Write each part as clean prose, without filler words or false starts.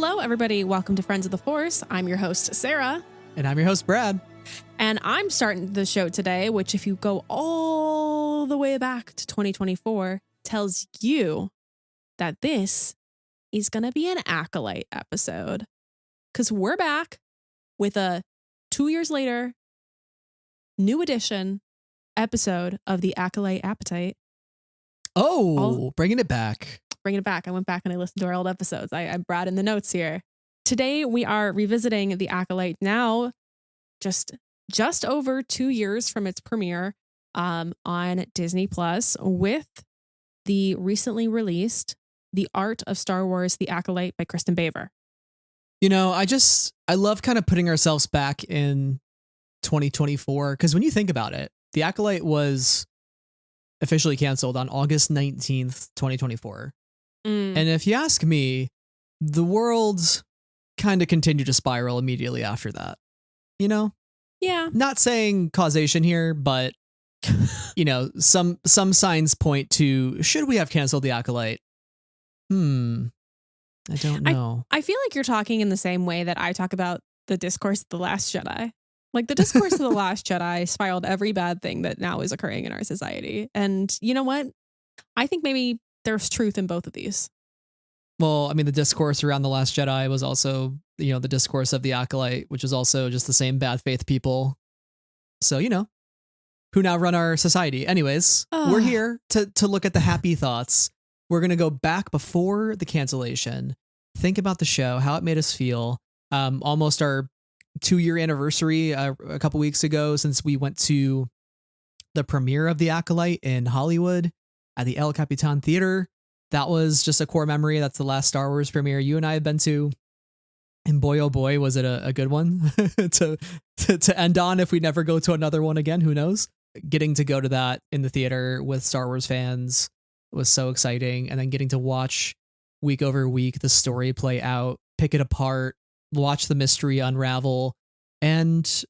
Hello, everybody. Welcome to Friends of the Force. I'm your host, Sarah. And I'm your host, Brad. And I'm starting the show today, which if you go all the way back to 2024, tells you that this is going to be an Acolyte episode. Because we're back with a 2 years later, new edition episode of the Acolyte Appetite. Bringing it back. Bringing it back. I went back and I listened to our old episodes. I brought in the notes here. Today, we are revisiting the Acolyte now, just over 2 years from its premiere on Disney Plus with the recently released The Art of Star Wars, The Acolyte by Kristin Baver. You know, I love kind of putting ourselves back in 2024 because when you think about it, The Acolyte was officially canceled on August 19th, 2024. And if you ask me, the world kind of continued to spiral immediately after that. You know? Yeah. Not saying causation here, but you know, some signs point to should we have canceled The Acolyte? I don't know. I feel like you're talking in the same way that I talk about the discourse of The Last Jedi. Like the discourse of The Last Jedi spiraled every bad thing that now is occurring in our society. And you know what? I think maybe there's truth in both of these. Well, I mean, the discourse around The Last Jedi was also, you know, the discourse of The Acolyte, which is also just the same bad faith people. So, you know, who now run our society. Anyways, we're here to look at the happy thoughts. We're going to go back before the cancellation, think about the show, how it made us feel. Almost our 2-year anniversary a couple weeks ago since we went to the premiere of The Acolyte in Hollywood at the El Capitan Theater. That was just a core memory. That's the last Star Wars premiere you and I have been to. And boy, oh boy, was it a good one to end on if we never go to another one again. Who knows? Getting to go to that in the theater with Star Wars fans was so exciting. And then getting to watch week over week the story play out, pick it apart, watch the mystery unravel. And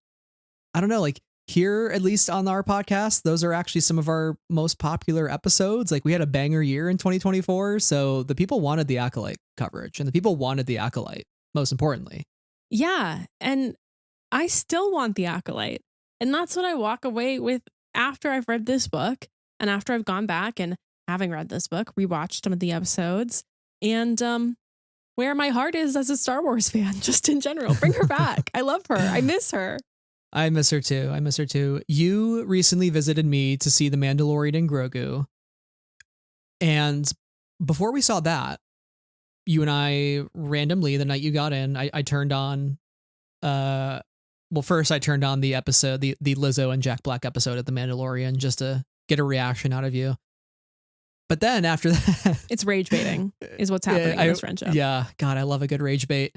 I don't know, like here, at least on our podcast, those are actually some of our most popular episodes. Like we had a banger year in 2024. So the people wanted the Acolyte coverage and the people wanted the Acolyte, most importantly. Yeah. And I still want the Acolyte. And that's what I walk away with after I've read this book and after I've gone back and having read this book, rewatched some of the episodes and where my heart is as a Star Wars fan, just in general. Bring her back. I love her. I miss her. I miss her too. You recently visited me to see The Mandalorian and Grogu. And before we saw that, you and I randomly, the night you got in, I turned on, first I turned on the episode, the Lizzo and Jack Black episode of The Mandalorian just to get a reaction out of you. But then after that... It's rage baiting is what's happening in this friendship. Yeah. God, I love a good rage bait.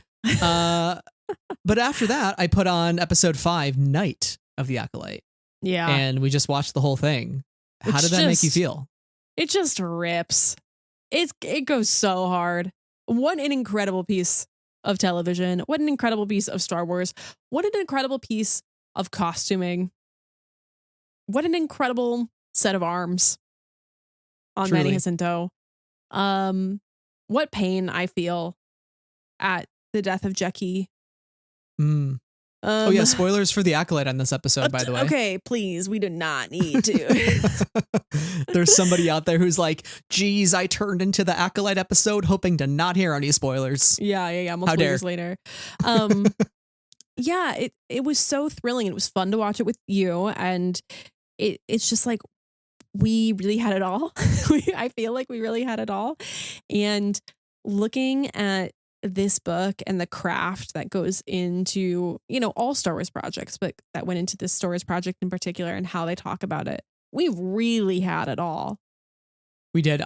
But after that, I put on episode 5, Night of the Acolyte. Yeah. And we just watched the whole thing. How did that make you feel? It just rips. It goes so hard. What an incredible piece of television. What an incredible piece of Star Wars. What an incredible piece of costuming. What an incredible set of arms on Truly. Manny Jacinto. What pain I feel at the death of Jackie. Spoilers for the Acolyte on this episode, by the way. Okay, please, we do not need to. There's somebody out there who's like, geez, I turned into the Acolyte episode hoping to not hear any spoilers. Yeah, multiple years later. Yeah, it was so thrilling. It was fun to watch it with you, and it's just like we really had it all. I feel like we really had it all. And looking at this book and the craft that goes into, you know, all Star Wars projects, but that went into this Star Wars project in particular and how they talk about it. We've really had it all. We did.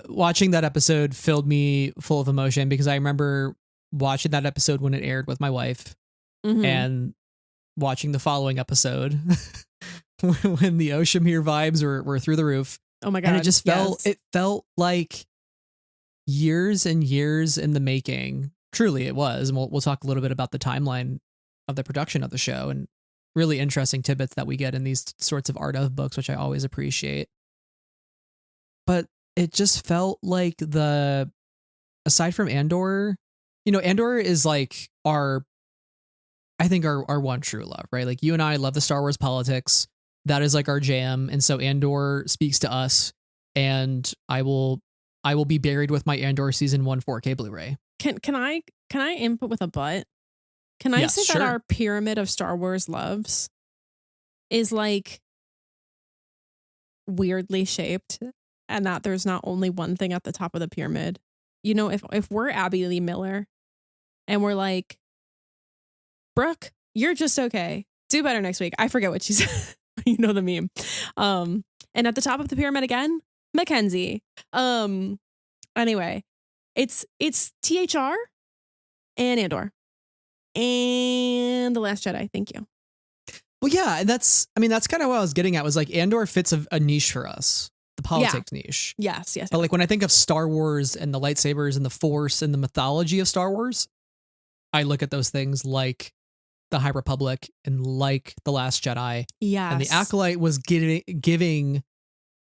Watching that episode filled me full of emotion because I remember watching that episode when it aired with my wife and watching the following episode when the Oshimir vibes were through the roof. Oh my God. And it just felt like years and years in the making. Truly it was. And we'll talk a little bit about the timeline of the production of the show and really interesting tidbits that we get in these sorts of art of books, which I always appreciate. But it just felt like aside from Andor, you know, Andor is like our one true love, right? Like you and I love the Star Wars politics. That is like our jam. And so Andor speaks to us, and I will be buried with my Andor season 1 4K Blu-ray. Can I input with a but? Can I say that our pyramid of Star Wars loves is like weirdly shaped, and that there's not only one thing at the top of the pyramid? You know, if we're Abby Lee Miller and we're like, Brooke, you're just okay. Do better next week. I forget what she said. You know the meme. And at the top of the pyramid again, Mackenzie. Anyway, it's THR and Andor and The Last Jedi. Thank you. Well, yeah, that's kind of what I was getting at, was like Andor fits a niche for us, the politics niche. Yes. But like when I think of Star Wars and the lightsabers and the Force and the mythology of Star Wars, I look at those things like the High Republic and like The Last Jedi. Yes. And the Acolyte was giving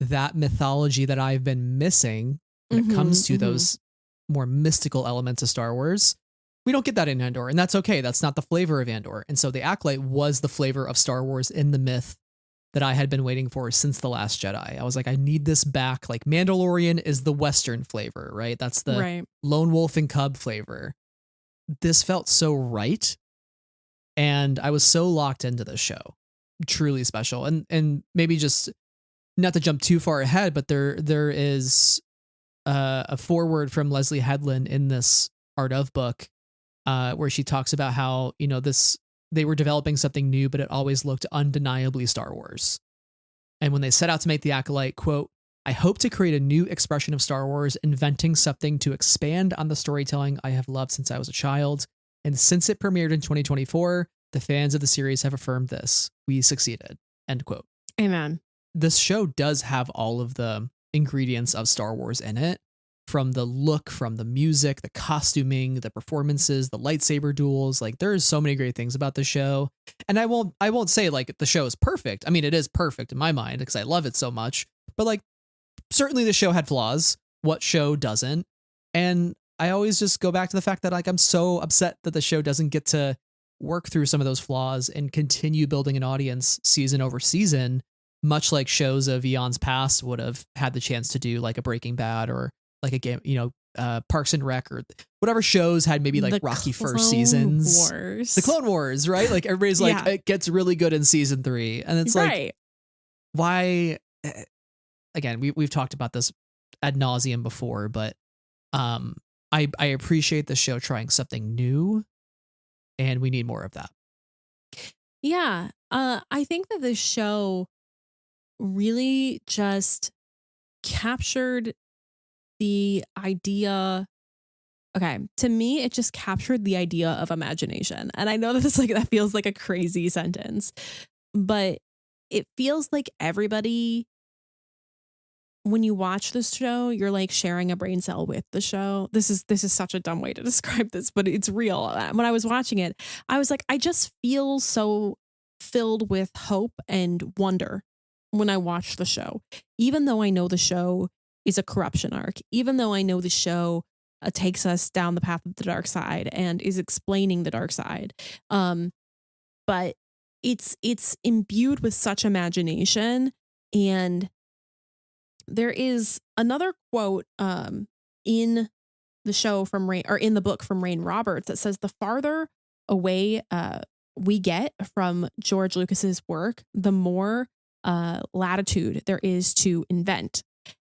that mythology that I've been missing when it comes to those more mystical elements of Star Wars. We don't get that in Andor, and that's okay. That's not the flavor of Andor. And so the Acolyte was the flavor of Star Wars in the myth that I had been waiting for since The Last Jedi. I was like, I need this back. Like Mandalorian is the Western flavor, right? That's the lone wolf and cub flavor. This felt so right. And I was so locked into this show. Truly special. And maybe just not to jump too far ahead, but there is a foreword from Leslie Headland in this Art of book, where she talks about how, you know, they were developing something new, but it always looked undeniably Star Wars. And when they set out to make the Acolyte, quote, I hope to create a new expression of Star Wars, inventing something to expand on the storytelling I have loved since I was a child. And since it premiered in 2024, the fans of the series have affirmed this. We succeeded. End quote. Amen. This show does have all of the ingredients of Star Wars in it, from the look, from the music, the costuming, the performances, the lightsaber duels. Like there's so many great things about the show. And I won't say like the show is perfect. I mean, it is perfect in my mind because I love it so much, but like certainly the show had flaws. What show doesn't? And I always just go back to the fact that like I'm so upset that the show doesn't get to work through some of those flaws and continue building an audience season over season, much like shows of eons past would have had the chance to do, like a Breaking Bad or like a game, you know, Parks and Rec or whatever shows had maybe like rocky first seasons. The Clone Wars, right? Like everybody's like, it gets really good in season 3. And it's like, why? Again, we've talked about this ad nauseum before, but I appreciate the show trying something new, and we need more of that. Yeah. I think that this show really just captured the idea. Okay. To me, it just captured the idea of imagination. And I know that that feels like a crazy sentence, but it feels like everybody, when you watch this show, you're like sharing a brain cell with the show. This is such a dumb way to describe this, but it's real. When I was watching it, I was like, I just feel so filled with hope and wonder when I watch the show, even though I know the show is a corruption arc, even though I know the show takes us down the path of the dark side and is explaining the dark side. But it's imbued with such imagination. And there is another quote in the show from Rain, or in the book from Rain Roberts, that says the farther away we get from George Lucas's work, the more latitude there is to invent.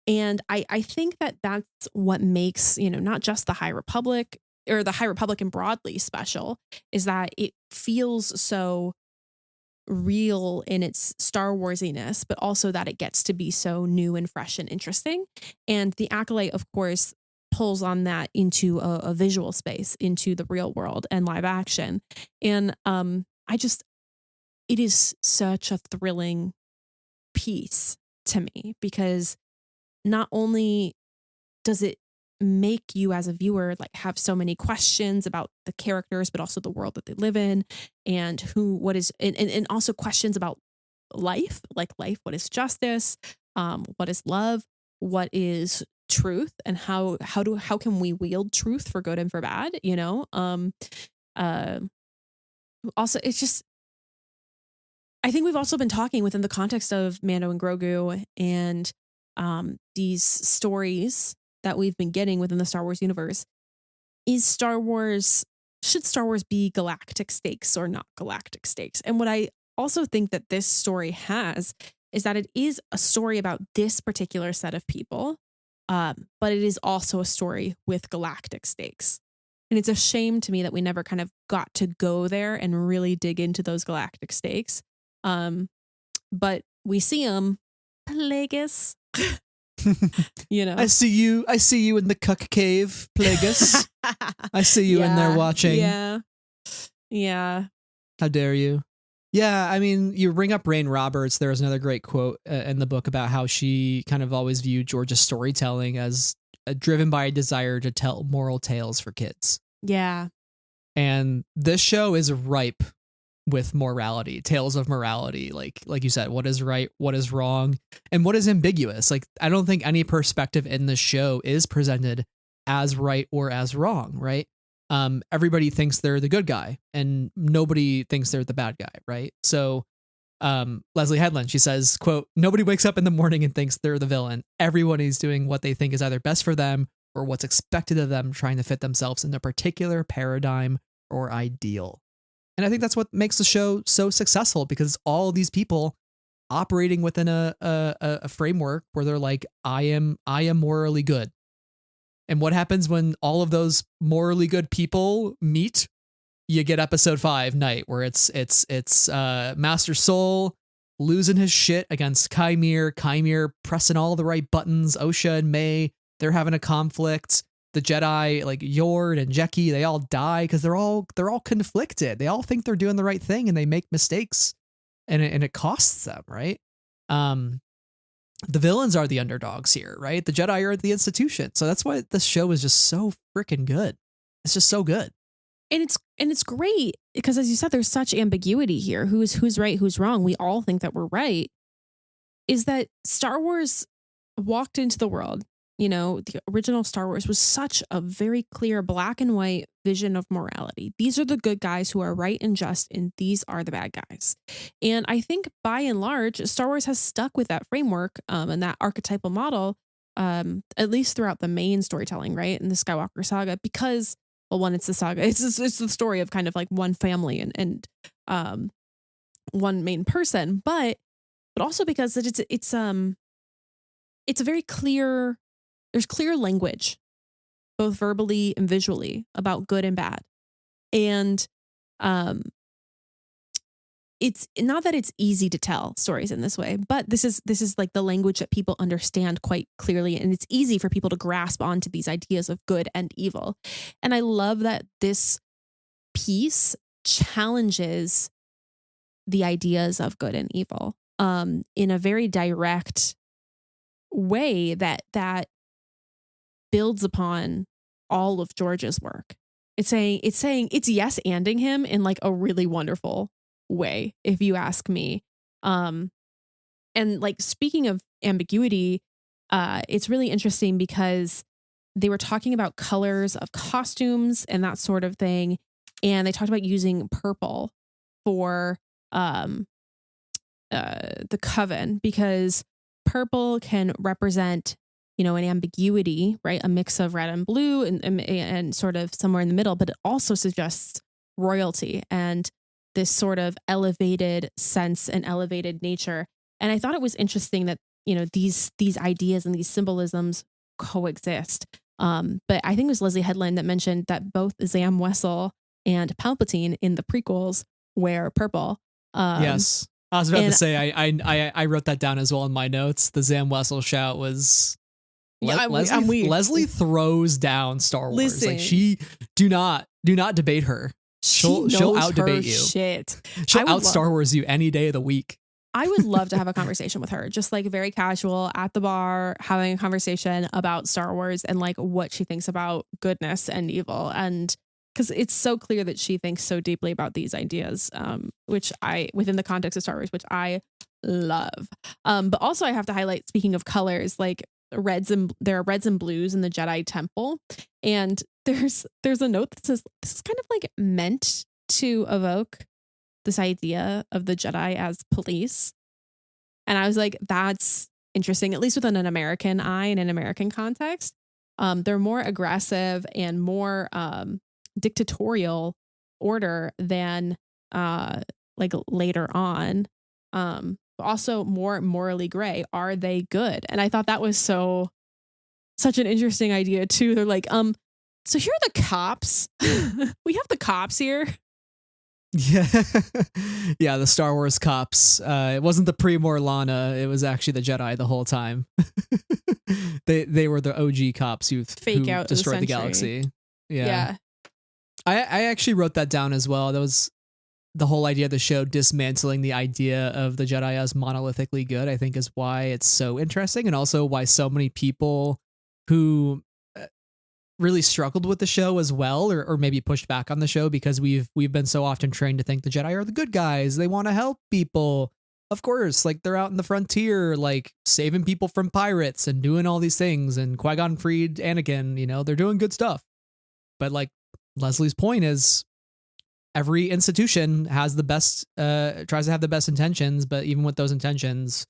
And I think that that's what makes, you know, not just the High Republic or the High Republican broadly special, is that it feels so real in its Star Warsiness, but also that it gets to be so new and fresh and interesting. And the Acolyte, of course, pulls on that into a visual space, into the real world and live action. And it is such a thrilling piece to me, because not only does it make you as a viewer like have so many questions about the characters, but also the world that they live in, and and also questions about life, what is justice, what is love, what is truth and how can we wield truth for good and for bad, you know? Also, it's just, I think we've also been talking within the context of Mando and Grogu and these stories that we've been getting within the Star Wars universe. Should Star Wars be galactic stakes or not galactic stakes? And what I also think that this story has is that it is a story about this particular set of people, but it is also a story with galactic stakes. And it's a shame to me that we never kind of got to go there and really dig into those galactic stakes. But we see them, Plagueis. You know, I see you in the cuck cave, Plagueis. I see you in there watching. Yeah. How dare you? Yeah, I mean, you bring up Rain Roberts. There's another great quote in the book about how she kind of always viewed George's storytelling as driven by a desire to tell moral tales for kids. Yeah. And this show is ripe with morality, tales of morality, like you said, what is right, what is wrong, and what is ambiguous. Like, I don't think any perspective in the show is presented as right or as wrong, right? Everybody thinks they're the good guy and nobody thinks they're the bad guy, right? So Leslie Headland, she says, quote, "Nobody wakes up in the morning and thinks they're the villain. Everyone is doing what they think is either best for them or what's expected of them, trying to fit themselves in a particular paradigm or ideal." And I think that's what makes the show so successful, because all these people operating within a framework where they're like, I am morally good. And what happens when all of those morally good people meet? You get episode 5, Night, where it's Master Soul losing his shit against Chimere pressing all the right buttons. Osha and May, they're having a conflict. The Jedi, like Yord and Jeki, they all die because they're all conflicted. They all think they're doing the right thing and they make mistakes, and it costs them, right? The villains are the underdogs here, right? The Jedi are the institution. So that's why this show is just so freaking good. It's just so good. And it's great because, as you said, there's such ambiguity here. Who's right, who's wrong? We all think that we're right. Is that Star Wars walked into the world? You know, the original Star Wars was such a very clear black and white vision of morality. These are the good guys who are right and just, and these are the bad guys. And I think by and large, Star Wars has stuck with that framework and that archetypal model, at least throughout the main storytelling, right? In the Skywalker saga, because, well, one, it's the saga. It's the story of kind of like one family and one main person, but also because it's a very clear. There's clear language, both verbally and visually, about good and bad. And it's not that it's easy to tell stories in this way, but this is like the language that people understand quite clearly. And it's easy for people to grasp onto these ideas of good and evil. And I love that this piece challenges the ideas of good and evil in a very direct way that builds upon all of George's work. It's yes-anding him in like a really wonderful way, if you ask me. And like, speaking of ambiguity, it's really interesting because they were talking about colors of costumes and that sort of thing. And they talked about using purple for the coven, because purple can represent, you know, an ambiguity, right? A mix of red and blue and sort of somewhere in the middle, but it also suggests royalty and this sort of elevated sense and elevated nature. And I thought it was interesting that, you know, these ideas and these symbolisms coexist. But I think it was Leslie Headland that mentioned that both Zam Wessel and Palpatine in the prequels wear purple. Yes. I was about to say, I wrote that down as well in my notes. The Zam Wessel shout was... Leslie throws down Star Wars. Listen, like, she do not debate her. She'll out debate you. Shit. She'll out Star Wars you any day of the week. I would love to have a conversation with her, just like very casual at the bar, having a conversation about Star Wars and like what she thinks about goodness and evil. And because it's so clear that she thinks so deeply about these ideas, which within the context of Star Wars, which I love. But also I have to highlight, speaking of colors, like there are reds and blues in the Jedi temple, and there's a note that says this is kind of like meant to evoke this idea of the Jedi as police. And I was like, that's interesting, at least within an American eye and an American context. They're more aggressive and more dictatorial order than like later on. Also more morally gray. Are they good? And I thought that was such an interesting idea too. They're like, so here are the cops. We have the cops here. Yeah. Yeah, the Star Wars cops. It wasn't the pre-Morlana, it was actually the Jedi the whole time. They were the OG cops who destroyed the galaxy. Yeah. I actually wrote that down as well. That was the whole idea of the show dismantling the idea of the Jedi as monolithically good, I think is why it's so interesting, and also why so many people who really struggled with the show as well, or maybe pushed back on the show, because we've been so often trained to think the Jedi are the good guys. They want to help people. Of course, like they're out in the frontier, like saving people from pirates and doing all these things. And Qui-Gon freed Anakin, they're doing good stuff. But like Leslie's point is, every institution has the best, tries to have the best intentions, but even with those intentions,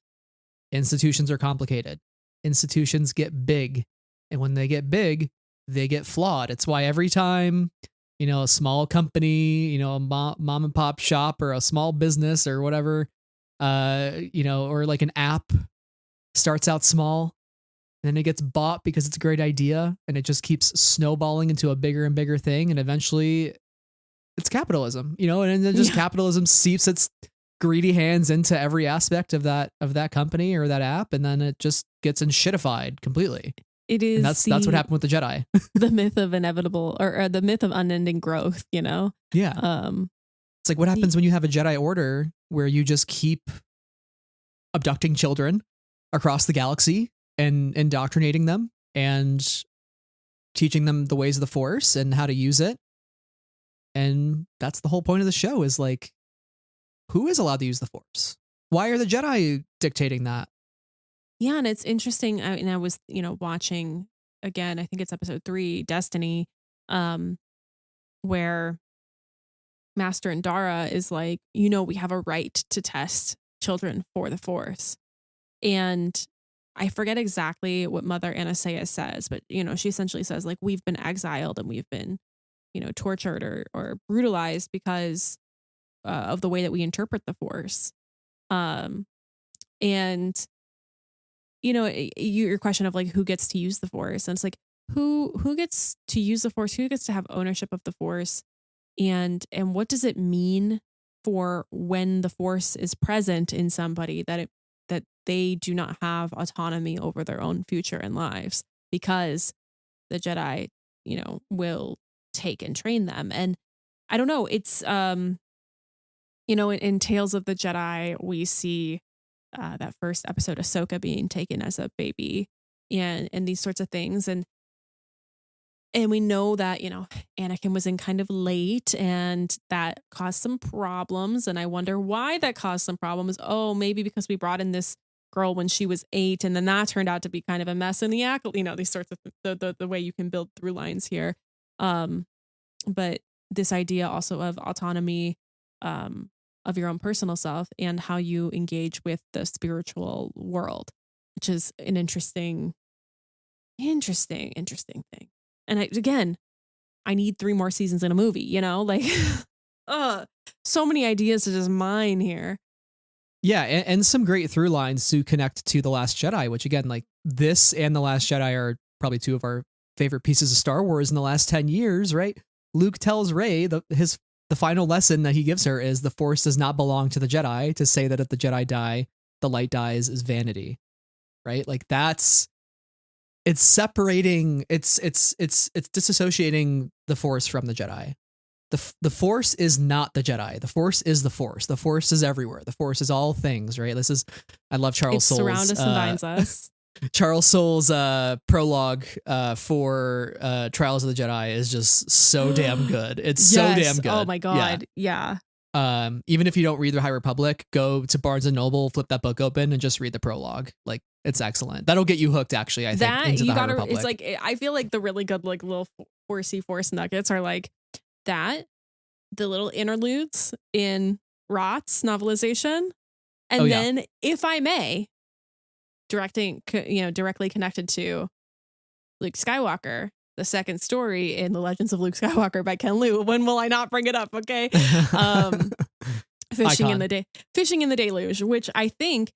institutions are complicated. Institutions get big. And when they get big, they get flawed. It's why every time, a small company, a mom and pop shop or a small business or whatever, or like an app starts out small, and then it gets bought because it's a great idea, and it just keeps snowballing into a bigger and bigger thing. And eventually it's capitalism, and then just capitalism seeps its greedy hands into every aspect of that company or that app. And then it just gets shitified completely. It is. And that's what happened with the Jedi. The myth of inevitable or the myth of unending growth, Yeah. It's like, what happens when you have a Jedi Order where you just keep abducting children across the galaxy and indoctrinating them and teaching them the ways of the Force and how to use it. And that's the whole point of the show, is like, who is allowed to use the Force? Why are the Jedi dictating that? Yeah, and it's interesting. I was, watching again, I think it's episode 3, Destiny, where Master and Dara is like, we have a right to test children for the Force. And I forget exactly what Mother Anastasia says, but, she essentially says, like, we've been exiled and we've been, tortured or brutalized because of the way that we interpret the Force. And your question of like, who gets to use the Force, and it's like, who gets to use the Force, who gets to have ownership of the Force, and what does it mean for when the Force is present in somebody that they do not have autonomy over their own future and lives, because the Jedi, will take and train them. And I don't know, it's in Tales of the Jedi, we see that first episode, Ahsoka being taken as a baby, and these sorts of things, and we know that Anakin was in kind of late, and that caused some problems. And I wonder why that caused some problems. Oh, maybe because we brought in this girl when she was 8, and then that turned out to be kind of a mess in the Acolyte. These sorts of the way you can build through lines here. But this idea also of autonomy, of your own personal self, and how you engage with the spiritual world, which is an interesting thing. And I need 3 more seasons in a movie, like, so many ideas to just mine here. Yeah. And some great through lines to connect to The Last Jedi, which again, like this and The Last Jedi are probably 2 of our favorite pieces of Star Wars in the last 10 years, right? Luke tells Rey the final lesson that he gives her is the Force does not belong to the Jedi. To say that if the Jedi die, the light dies is vanity, right? Like it's separating, it's disassociating the Force from the Jedi. The Force is not the Jedi. The Force is the Force. The Force is everywhere. The Force is all things, right? I love Charles Soule's. Surround us and binds us. Charles Soule's prologue for Trials of the Jedi is just so damn good. It's so damn good. Oh my God. Yeah. Even if you don't read the High Republic, go to Barnes and Noble, flip that book open, and just read the prologue. Like, it's excellent. That'll get you hooked, actually, I think, That into you the High gotta. Republic. It's like I feel like the really good like little force nuggets are like that, the little interludes in Roth's novelization, and then, if I may, directly connected to Luke Skywalker, the second story in The Legends of Luke Skywalker by Ken Liu. When will I not bring it up? Okay. Fishing in the Deluge, which I think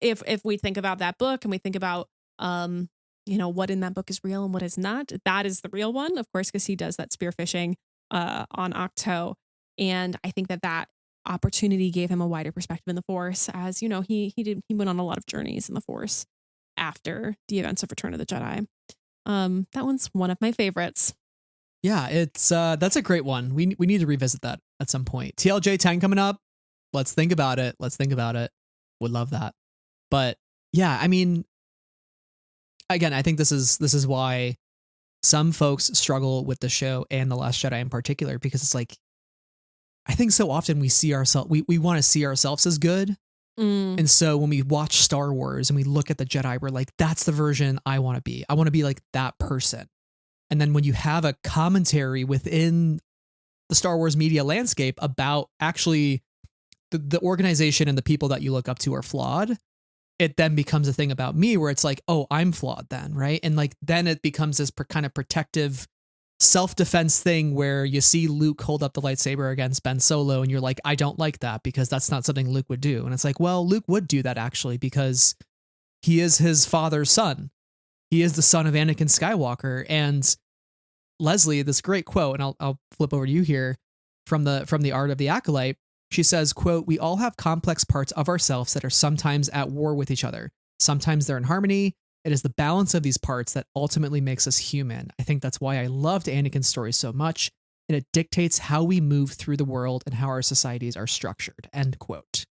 if we think about that book and we think about, what in that book is real and what is not, that is the real one, of course, because he does that spearfishing on Octo. And I think that opportunity gave him a wider perspective in the Force, as he went on a lot of journeys in the Force after the events of Return of the Jedi. That one's one of my favorites. Yeah, it's that's a great one. We need to revisit that at some point. TLJ 10 coming up. Let's think about it. Would love that. But yeah, I mean, again, I think this is why some folks struggle with the show and The Last Jedi in particular, because it's like, I think so often we see ourselves, we want to see ourselves as good. And so when we watch Star Wars and we look at the Jedi, we're like, that's the version I want to be. I want to be like that person. And then when you have a commentary within the Star Wars media landscape about actually the organization and the people that you look up to are flawed, it then becomes a thing about me where it's like, oh, I'm flawed then, right? And like, then it becomes this kind of protective self-defense thing where you see Luke hold up the lightsaber against Ben Solo and you're like, I don't like that because that's not something Luke would do. And it's like, well, Luke would do that actually because he is his father's son. He is the son of Anakin Skywalker. And Leslie, this great quote, and I'll flip over to you here from the Art of the Acolyte. She says, quote, "We all have complex parts of ourselves that are sometimes at war with each other. Sometimes they're in harmony. It is the balance of these parts that ultimately makes us human. I think that's why I loved Anakin's story so much, and it dictates how we move through the world and how our societies are structured," end quote.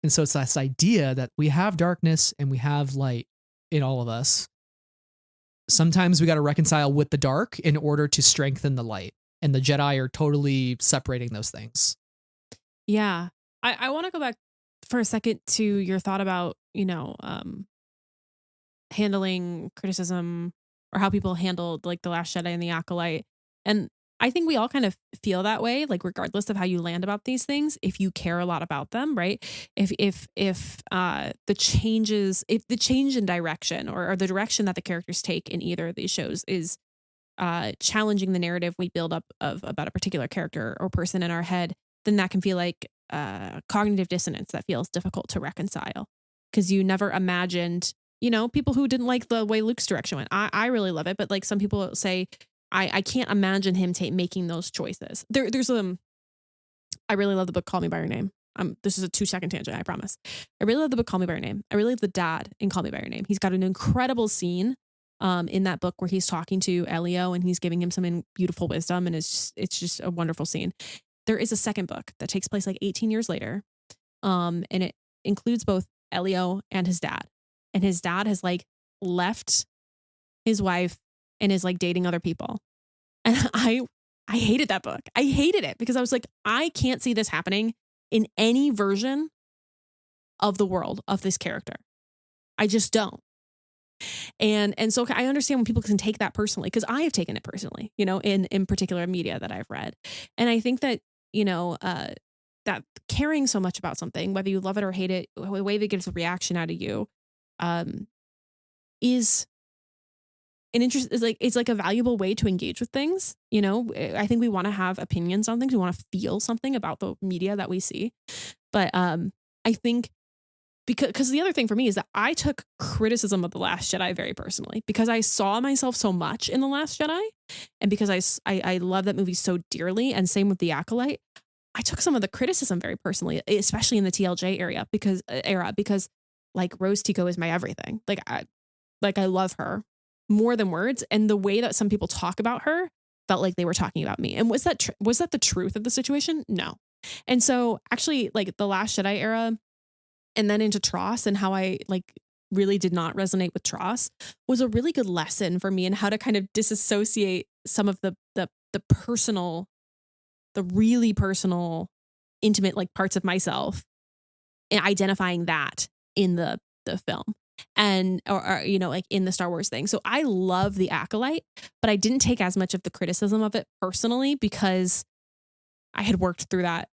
And so it's this idea that we have darkness and we have light in all of us. Sometimes we got to reconcile with the dark in order to strengthen the light. And the Jedi are totally separating those things. Yeah. I want to go back for a second to your thought about, handling criticism or how people handled like The Last Jedi and the Acolyte. And I think we all kind of feel that way, like regardless of how you land about these things, if you care a lot about them, right? If the change in direction or the direction that the characters take in either of these shows is challenging the narrative we build up about a particular character or person in our head, then that can feel like cognitive dissonance that feels difficult to reconcile because you never imagined, people who didn't like the way Luke's direction went. I really love it, but like some people say, I can't imagine him making those choices. There's I really love the book Call Me by Your Name. This is a 2-second tangent, I promise. I really love the book Call Me by Your Name. I really love the dad in Call Me by Your Name. He's got an incredible scene in that book where he's talking to Elio and he's giving him some beautiful wisdom, and it's just a wonderful scene. There is a second book that takes place like 18 years later, and it includes both Elio and his dad. And his dad has like left his wife and is like dating other people. And I hated that book. I hated it because I was like, I can't see this happening in any version of the world of this character. I just don't. And so I understand when people can take that personally, because I have taken it personally, in particular media that I've read. And I think that, that caring so much about something, whether you love it or hate it, the way that gets a reaction out of you, is an interest, it's like a valuable way to engage with things. I think we want to have opinions on things. We want to feel something about the media that we see. But I think because the other thing for me is that I took criticism of The Last Jedi very personally because I saw myself so much in The Last Jedi, and because I love that movie so dearly, and same with The Acolyte. I took some of the criticism very personally, especially in the TLJ era because like Rose Tico is my everything. I love her more than words, and the way that some people talk about her felt like they were talking about me. And was that the truth of the situation? No. And so actually, like The Last Jedi era, and then into Tross, and how I like really did not resonate with Tross, was a really good lesson for me in how to kind of disassociate some of the personal, the really personal intimate like parts of myself and identifying that in the film and or you know, like in the Star Wars thing. So I love the Acolyte, but I didn't take as much of the criticism of it personally because I had worked through that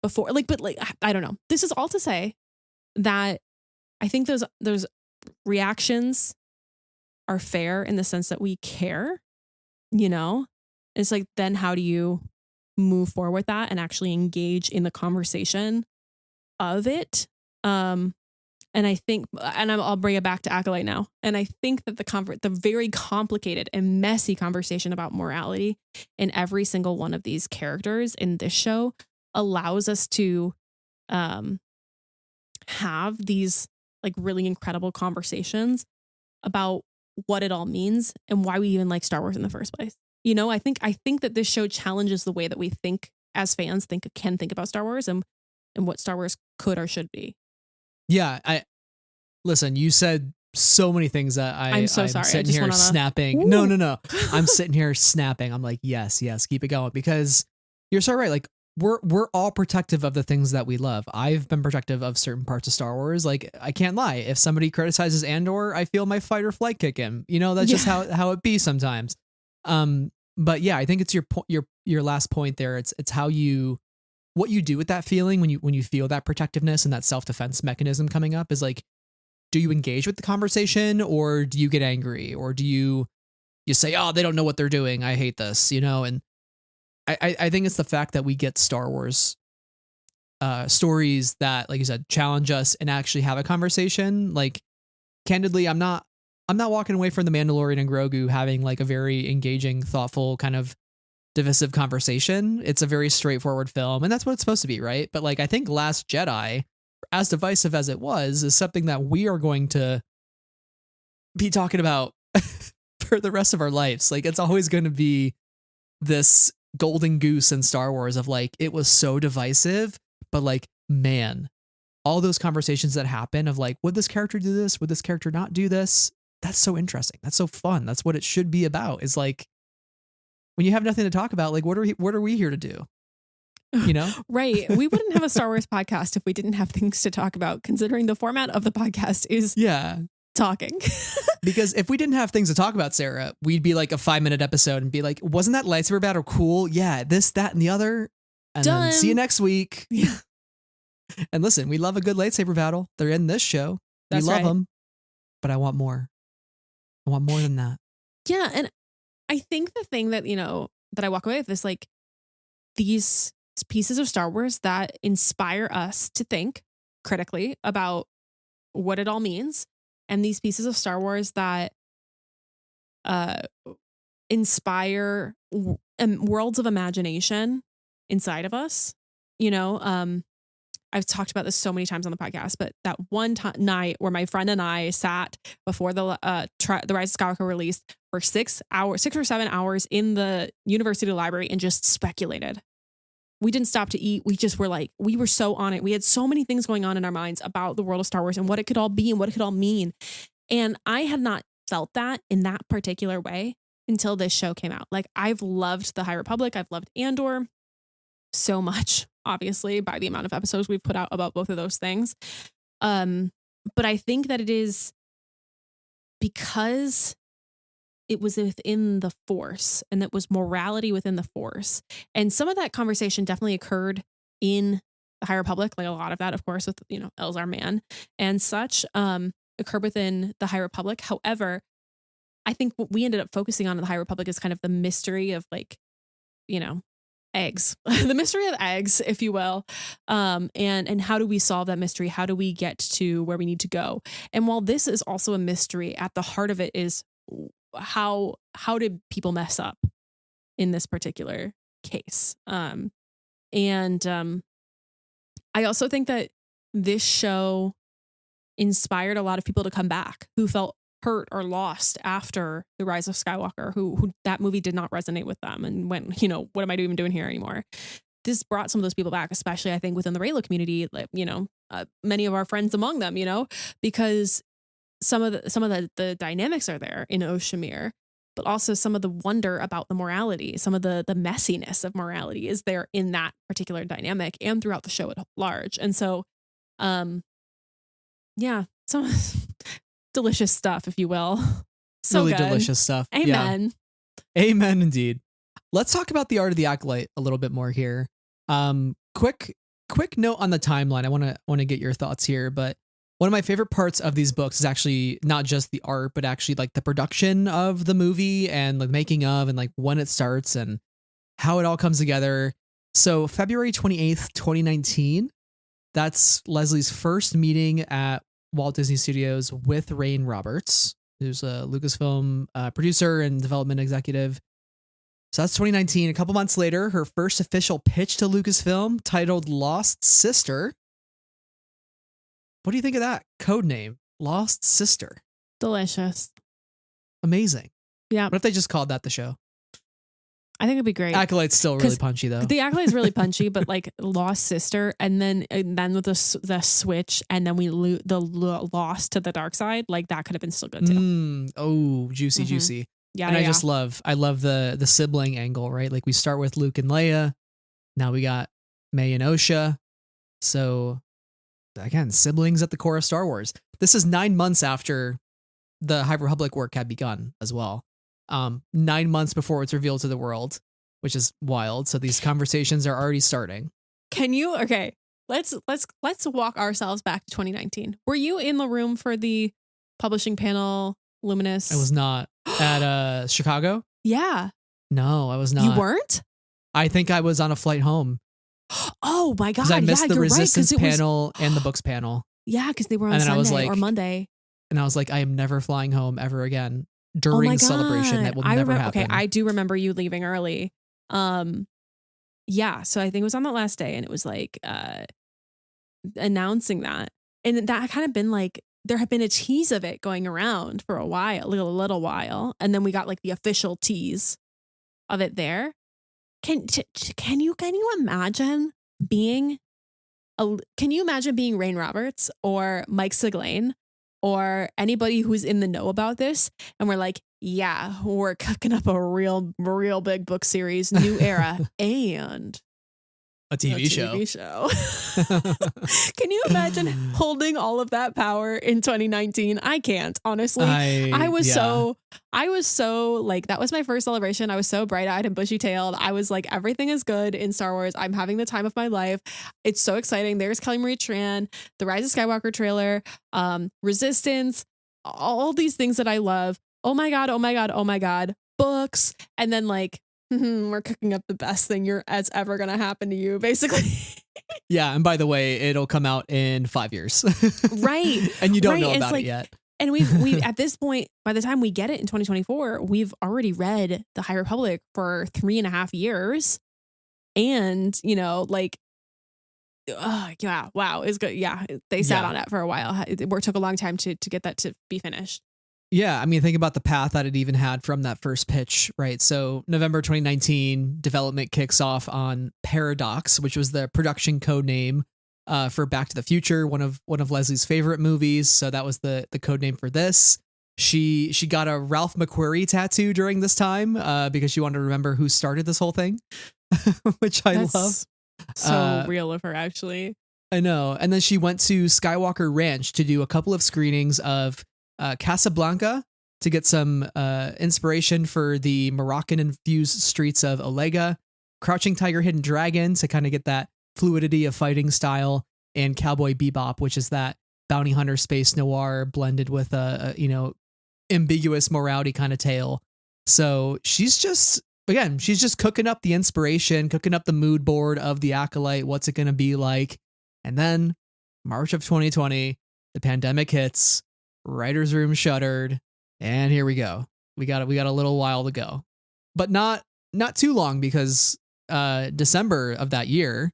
before. Like, but like, I don't know. This is all to say that I think those reactions are fair in the sense that we care, you know? It's like, then how do you move forward with that and actually engage in the conversation of it? And I think, and I'll bring it back to Acolyte now. And I think that the very complicated and messy conversation about morality in every single one of these characters in this show allows us to have these like really incredible conversations about what it all means and why we even like Star Wars in the first place. You know, I think that this show challenges the way that we think as fans can think about Star Wars and what Star Wars could or should be. Yeah, listen, you said so many things that I'm so sorry. Sitting here snapping. Ooh. No. I'm sitting here snapping. I'm like, yes, keep it going, because you're so right. Like we're all protective of the things that we love. I've been protective of certain parts of Star Wars. Like I can't lie. If somebody criticizes Andor, I feel my fight or flight kick in. You know, that's just how it be sometimes. But yeah, I think it's your last point there. It's what you do with that feeling when you feel that protectiveness and that self-defense mechanism coming up is like, do you engage with the conversation or do you get angry or do you say, oh, they don't know what they're doing, I hate this, you know? And I think it's the fact that we get Star Wars stories that, like you said, challenge us and actually have a conversation. Like, candidly, I'm not walking away from The Mandalorian and Grogu having like a very engaging, thoughtful, kind of divisive conversation. It's a very straightforward film, and that's what it's supposed to be, right? But like, I think Last Jedi, as divisive as it was, is something that we are going to be talking about for the rest of our lives. Like, it's always going to be this golden goose in Star Wars of like, it was so divisive, but like, man, all those conversations that happen of like, would this character do this? Would this character not do this? That's so interesting. That's so fun. That's what it should be about, is like, when you have nothing to talk about, like, what are we here to do? You know? Right. We wouldn't have a Star Wars podcast if we didn't have things to talk about, considering the format of the podcast is talking. Because if we didn't have things to talk about, Sarah, we'd be like a 5-minute episode and be like, wasn't that lightsaber battle cool? Yeah, this, that, and the other. And then see you next week. Yeah. And listen, we love a good lightsaber battle. They're in this show. We love them. But I want more. I want more than that. Yeah. And I think the thing that, you know, that I walk away with is like these pieces of Star Wars that inspire us to think critically about what it all means. And these pieces of Star Wars that inspire worlds of imagination inside of us. You know, I've talked about this so many times on the podcast, but that one night where my friend and I sat before the Rise of Skywalker released for 6 or 7 hours in the university library and just speculated. We didn't stop to eat. We just were like, we were so on it. We had so many things going on in our minds about the world of Star Wars and what it could all be and what it could all mean. And I had not felt that in that particular way until this show came out. Like, I've loved The High Republic. I've loved Andor so much, obviously, by the amount of episodes we've put out about both of those things. But I think that it is because it was within the Force, and that was morality within the Force. And some of that conversation definitely occurred in The High Republic, like a lot of that, of course, with, you know, Elzar Mann and such, occurred within The High Republic. However, I think what we ended up focusing on in The High Republic is kind of the mystery of, like, you know, eggs, the mystery of eggs, if you will. And how do we solve that mystery? How do we get to where we need to go? And while this is also a mystery, at the heart of it is how did people mess up in this particular case? I also think that this show inspired a lot of people to come back who felt hurt or lost after The Rise of Skywalker, who that movie did not resonate with them and went, you know, what am I even doing here anymore? This brought some of those people back, especially I think within the Reylo community, like, you know, many of our friends among them, you know, because some of the dynamics are there in Oshimir but also some of the wonder about the morality, some of the messiness of morality is there in that particular dynamic and throughout the show at large. And so, yeah, some delicious stuff, if you will. So really good. delicious stuff. Amen. Yeah. Amen, indeed. Let's talk about the art of the Acolyte a little bit more here. Quick note on the timeline. I want to get your thoughts here, but one of my favorite parts of these books is actually not just the art, but actually like the production of the movie and the making of, and like when it starts and how it all comes together. So February 28th, 2019, that's Leslie's first meeting at Walt Disney Studios with Rain Roberts, who's a Lucasfilm producer and development executive. So that's 2019. A couple months later, her first official pitch to Lucasfilm, titled Lost Sister. What do you think of that code name? Lost Sister. Delicious. Amazing. Yeah. What if they just called that the show? I think it'd be great. Acolyte's still really punchy though. The Acolyte's really punchy, but like Lost Sister, and then with the switch, and then we lost to the dark side. Like that could have been still good too. Oh, juicy. Yeah, and I love the sibling angle, right? Like we start with Luke and Leia, now we got May and Osha. So again, siblings at the core of Star Wars. This is 9 months after the High Republic work had begun as well. 9 months before it's revealed to the world, which is wild. So these conversations are already starting. Okay, let's walk ourselves back to 2019. Were you in the room for the publishing panel, Luminous? I was not. At Chicago? Yeah. No, I was not. You weren't? I think I was on a flight home. Oh my God. Because I missed the Resistance right, panel and the books panel. Yeah, because they were on Sunday or Monday. And I was like, I am never flying home ever again during Celebration. That will never happen. Okay, I do remember you leaving early. Yeah, so I think it was on that last day, and it was like announcing that. And that had kind of been like, there had been a tease of it going around for a little while, and then we got like the official tease of it there. Can you imagine being Rain Roberts or Mike Siglain or anybody who's in the know about this, and we're like, yeah, we're cooking up a real big book series, new era, and a TV show. Can you imagine holding all of that power in 2019? I can't, honestly. I was so like, that was my first Celebration. I was so bright-eyed and bushy-tailed. I was like, everything is good in Star Wars. I'm having the time of my life. It's so exciting. There's Kelly Marie Tran, the Rise of Skywalker trailer, Resistance, all these things that I love. Oh my God. Books. And then like, we're cooking up the best thing that's ever going to happen to you, basically. Yeah. And by the way, it'll come out in 5 years. Right. And you don't know about it yet. And we've at this point, by the time we get it in 2024, we've already read The High Republic for 3.5 years. And, like, yeah, wow, it's good. Yeah. They sat on it for a while. It took a long time to get that to be finished. Yeah, I mean, think about the path that it even had from that first pitch, right? So November 2019, development kicks off on Paradox, which was the production code name for Back to the Future, one of Leslie's favorite movies. So that was the code name for this. She got a Ralph McQuarrie tattoo during this time because she wanted to remember who started this whole thing, which That's love. So real of her, actually. I know. And then she went to Skywalker Ranch to do a couple of screenings of Casablanca to get some inspiration for the Moroccan-infused streets of Olega, Crouching Tiger, Hidden Dragon to kind of get that fluidity of fighting style, and Cowboy Bebop, which is that bounty hunter space noir blended with a ambiguous morality kind of tale. So she's just cooking up the inspiration, cooking up the mood board of the Acolyte. What's it going to be like? And then March of 2020, the pandemic hits. Writer's room shuttered, and here we go. We got a little while to go, but not too long, because December of that year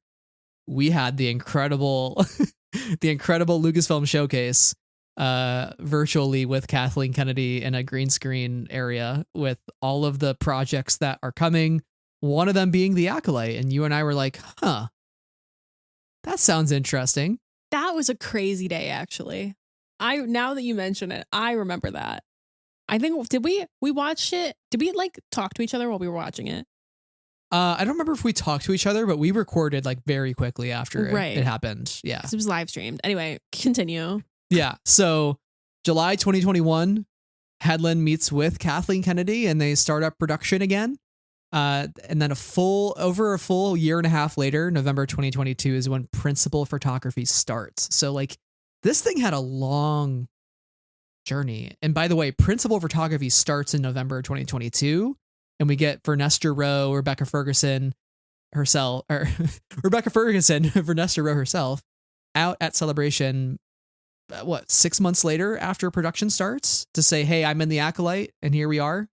we had the incredible Lucasfilm showcase virtually with Kathleen Kennedy in a green screen area with all of the projects that are coming. One of them being the Acolyte, and you and I were like, "Huh, that sounds interesting." That was a crazy day, actually. Now that you mention it, I remember that. I think did we watch it? Did we like talk to each other while we were watching it? I don't remember if we talked to each other, but we recorded like very quickly after it happened. Yeah. 'Cause it was live streamed. Anyway, continue. Yeah. So July 2021, Headland meets with Kathleen Kennedy and they start up production again. And then over a full year and a half later, November 2022 is when principal photography starts. So like this thing had a long journey. And by the way, principal photography starts in November 2022. And we get Vernesta Rowe, Rebecca Ferguson herself, or Rebecca Ferguson, Vernesta Rowe herself, out at Celebration, 6 months later after production starts to say, hey, I'm in the Acolyte, and here we are.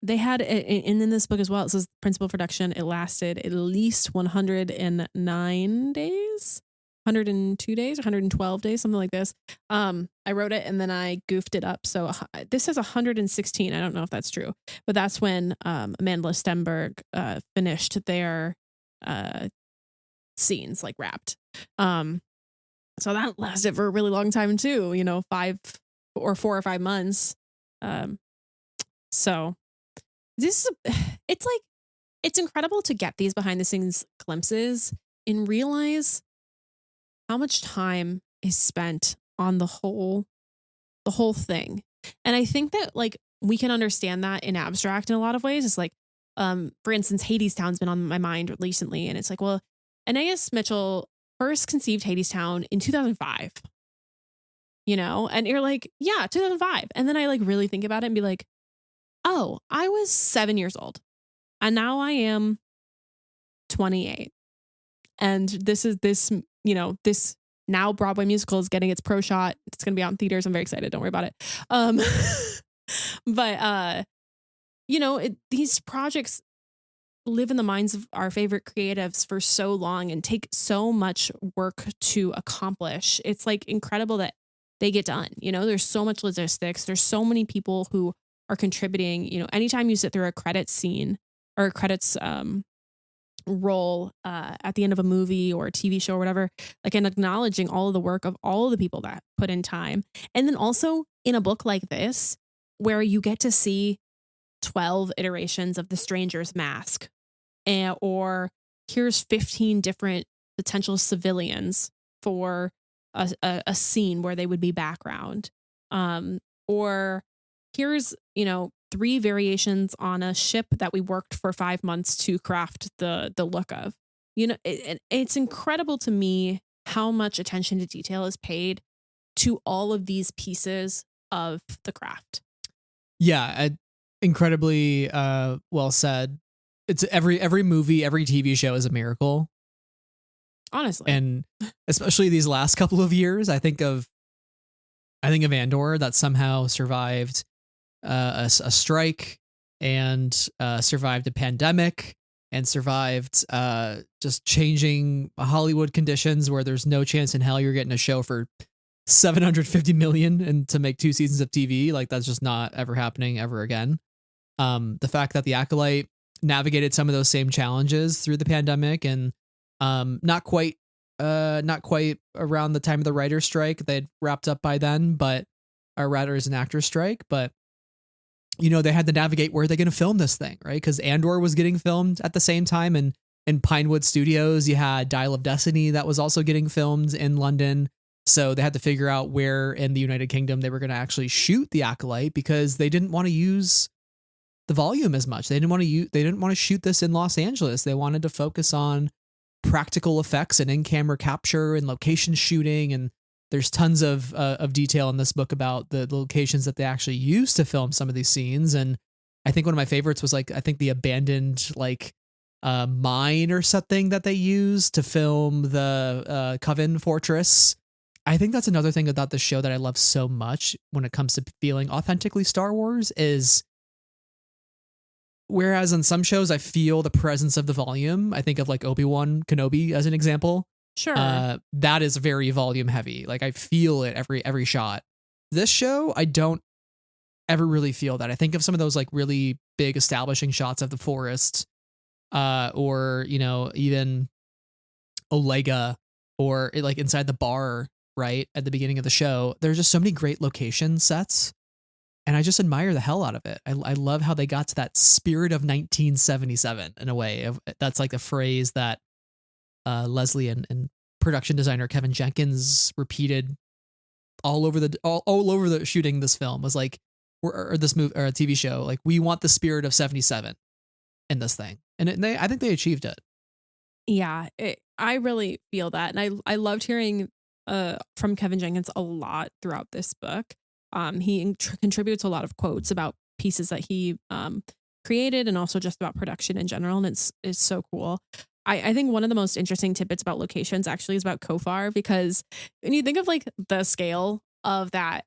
They had, and in this book as well, it says principal production, it lasted at least 109 days, 102 days, 112 days, something like this. I wrote it and then I goofed it up. So this says 116. I don't know if that's true, but that's when Amanda Stenberg finished their scenes, like wrapped. So that lasted for a really long time too, 4 or 5 months. So it's incredible to get these behind the scenes glimpses and realize how much time is spent on the whole thing. And I think that like we can understand that in abstract in a lot of ways. It's like, for instance, Hadestown's been on my mind recently. And it's like, well, Anais Mitchell first conceived Hadestown in 2005, and you're like, yeah, 2005. And then I like really think about it and be like, oh, I was 7 years old and now I am 28. And this now Broadway musical is getting its pro shot. It's going to be out in theaters. I'm very excited. Don't worry about it. But these projects live in the minds of our favorite creatives for so long and take so much work to accomplish. It's like incredible that they get done. There's so much logistics. There's so many people who are contributing. Anytime you sit through a credits scene or a credits roll at the end of a movie or a TV show or whatever, like, and acknowledging all of the work of all of the people that put in time. And then also in a book like this, where you get to see 12 iterations of the stranger's mask, or here's 15 different potential civilians for a scene where they would be background, or here's 3 variations on a ship that we worked for 5 months to craft the look of. It's incredible to me how much attention to detail is paid to all of these pieces of the craft. Yeah, incredibly well said. It's every movie, every TV show is a miracle. Honestly. And especially these last couple of years, I think of Andor, that somehow survived a strike and survived a pandemic and survived just changing Hollywood conditions where there's no chance in hell you're getting a show for $750 million and to make 2 seasons of TV. Like, that's just not ever happening ever again. The fact that the Acolyte navigated some of those same challenges through the pandemic and not quite around the time of the writer's strike. They'd wrapped up by then, but our writers and actors strike. But they had to navigate where they're going to film this thing, right? Because Andor was getting filmed at the same time, and in Pinewood Studios, you had Dial of Destiny that was also getting filmed in London. So they had to figure out where in the United Kingdom they were going to actually shoot the Acolyte, because they didn't want to use the volume as much. They didn't want to shoot this in Los Angeles. They wanted to focus on practical effects and in-camera capture and location shooting. And there's tons of detail in this book about the locations that they actually used to film some of these scenes. And I think one of my favorites was I think the abandoned mine or something that they used to film the Coven Fortress. I think that's another thing about the show that I love so much when it comes to feeling authentically Star Wars is, whereas on some shows I feel the presence of the volume. I think of like Obi-Wan Kenobi as an example. Sure. That is very volume heavy. Like, I feel it every shot. This show, I don't ever really feel that. I think of some of those like really big establishing shots of the forest, or even Olega, or like inside the bar right at the beginning of the show. There's just so many great location sets, And I just admire the hell out of it. I love how they got to that spirit of 1977 in a way. That's like a phrase that Leslie and production designer Kevin Jenkins repeated all over the shooting this film, was like, or this movie or a TV show, like, we want the spirit of 77 in this thing. And I think they achieved it. Yeah, I really feel that. And I loved hearing from Kevin Jenkins a lot throughout this book. He contributes a lot of quotes about pieces that he created, and also just about production in general. And it's so cool. I think one of the most interesting tidbits about locations actually is about Kofar, because when you think of like the scale of that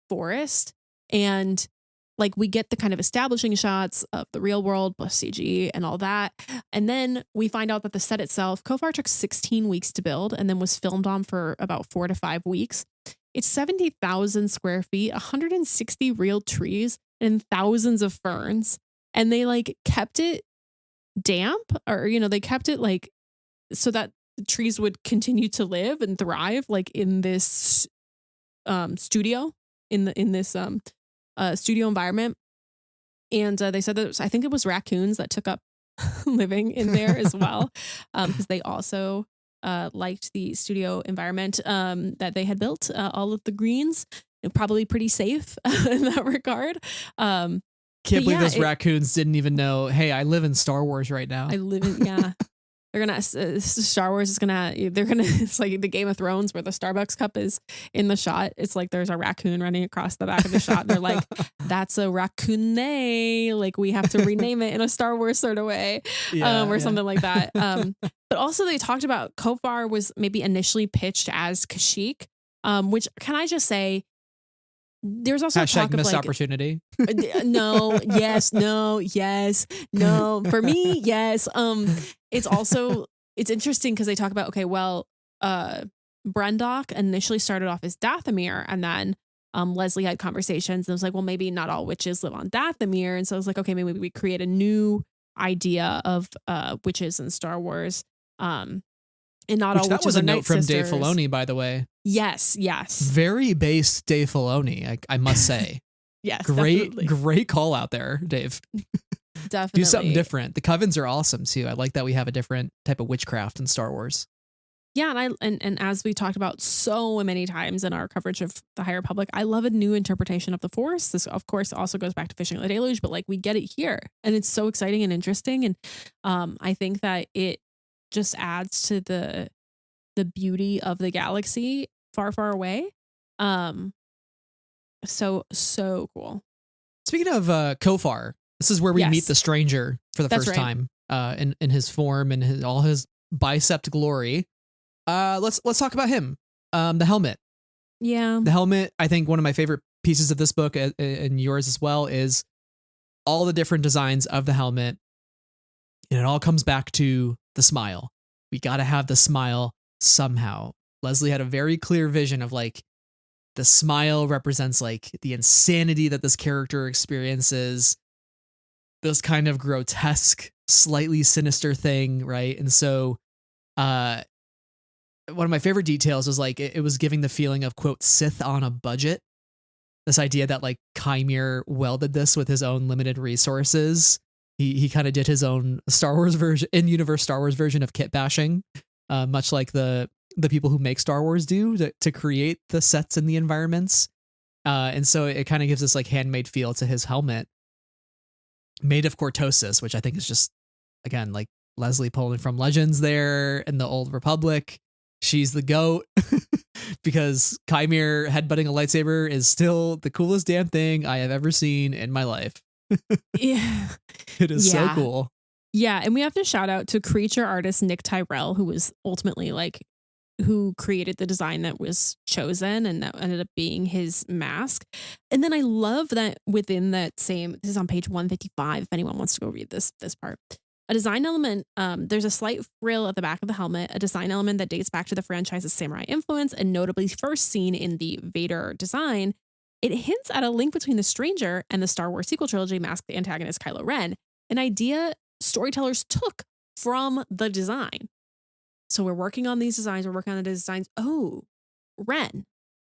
forest, and like we get the kind of establishing shots of the real world plus CG and all that. And then we find out that the set itself, Kofar, took 16 weeks to build and then was filmed on for about 4 to 5 weeks. It's 70,000 square feet, 160 real trees, and thousands of ferns. And they like kept it damp, or, you know, they kept it like so that the trees would continue to live and thrive like in this studio, in this studio environment. And they said that I think it was raccoons that took up living in there as well, because they also liked the studio environment that they had built. All of the greens, probably pretty safe in that regard. Can't believe those raccoons didn't even know, hey, I live in Star Wars right now. I live in, yeah. They're gonna Star Wars is gonna it's like the Game of Thrones where the Starbucks cup is in the shot. It's like there's a raccoon running across the back of the shot, and they're like, that's a raccoon, like we have to rename it in a Star Wars sort of way, something like that. But also they talked about Kofar was maybe initially pitched as Kashyyyk, which, can I just say, there's also hashtag talk of missed like opportunity. No, yes, no, yes, no. For me, yes. It's interesting because they talk about, okay, well, Brendok initially started off as Dathomir, and then Leslie had conversations and was like, well, maybe not all witches live on Dathomir. And so I was like, okay, maybe we create a new idea of witches in Star Wars. And not all witches that was a note from Dave sisters. Filoni, by the way. Yes. Very based Dave Filoni, I must say. Yes. Great call out there, Dave. Definitely. Do something different. The covens are awesome too. I like that we have a different type of witchcraft in Star Wars. Yeah, and as we talked about so many times in our coverage of the High Republic, I love a new interpretation of the Force. This, of course, also goes back to Fishing at the Deluge, but like we get it here, and it's so exciting and interesting. And I think that it just adds to the beauty of the galaxy far, far away. So cool. Speaking of Kofar, this is where we meet the stranger for the first time in his form and all his bicep glory. Let's talk about him. The helmet. Yeah. The helmet, I think one of my favorite pieces of this book, and yours as well, is all the different designs of the helmet. And it all comes back to the smile. We got to have the smile somehow. Leslie had a very clear vision of like the smile represents like the insanity that this character experiences, this kind of grotesque, slightly sinister thing, right? And so one of my favorite details was like it was giving the feeling of, quote, Sith on a budget. This idea that like Chimere welded this with his own limited resources. He kind of did his own Star Wars version, in-universe Star Wars version of kit bashing, much like the people who make Star Wars do to create the sets and the environments. And so it kind of gives this like handmade feel to his helmet, made of cortosis, which I think is just, again, like Leslie pulling from Legends there in the Old Republic. She's the GOAT because Chimere headbutting a lightsaber is still the coolest damn thing I have ever seen in my life. Yeah. It is so cool. Yeah. And we have to shout out to creature artist Nick Tyrell, who was ultimately like, who created the design that was chosen and that ended up being his mask. And then I love that within that same, this is on page 155, if anyone wants to go read this part. A design element, there's a slight frill at the back of the helmet, a design element that dates back to the franchise's samurai influence and notably first seen in the Vader design. It hints at a link between the Stranger and the Star Wars sequel trilogy masked antagonist Kylo Ren, an idea storytellers took from the design. So we're working on these designs. We're working on the designs. Oh, Ren.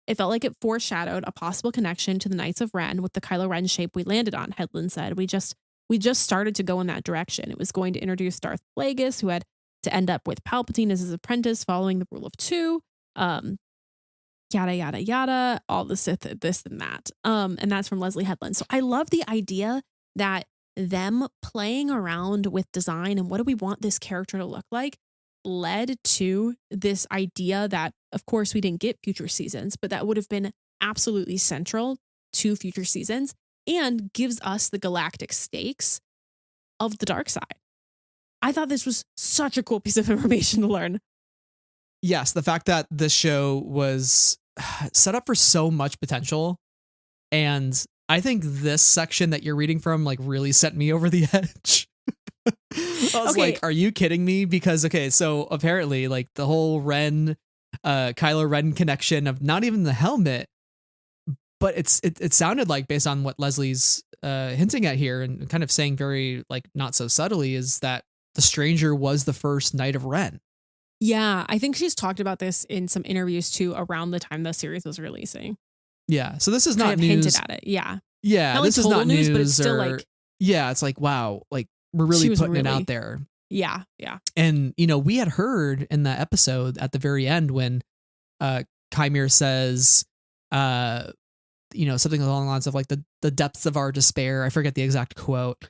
It felt like it foreshadowed a possible connection to the Knights of Ren with the Kylo Ren shape we landed on, Headland said. We just started to go in that direction. It was going to introduce Darth Plagueis, who had to end up with Palpatine as his apprentice following the rule of two. Yada, yada, yada, all the Sith, this and that. And that's from Leslie Headland. So I love the idea that them playing around with design and what do we want this character to look like led to this idea that, of course, we didn't get future seasons, but that would have been absolutely central to future seasons and gives us the galactic stakes of the dark side. I thought this was such a cool piece of information to learn. Yes, the fact that this show was set up for so much potential. And I think this section that you're reading from like really sent me over the edge. I was like, are you kidding me? Because, okay, so apparently like the whole Kylo Ren connection of not even the helmet, but it sounded like, based on what Leslie's hinting at here and kind of saying very like not so subtly, is that the stranger was the first Knight of Ren. Yeah, I think she's talked about this in some interviews too around the time the series was releasing. Yeah, so this is not kind of news. Hinted at it, yeah. Yeah, not this like is not news, but it's still or, like, yeah, it's like, wow, like we're really putting it out there. Yeah. And, you know, we had heard in that episode at the very end when Chimere says, you know, something along the lines of like the depths of our despair. I forget the exact quote.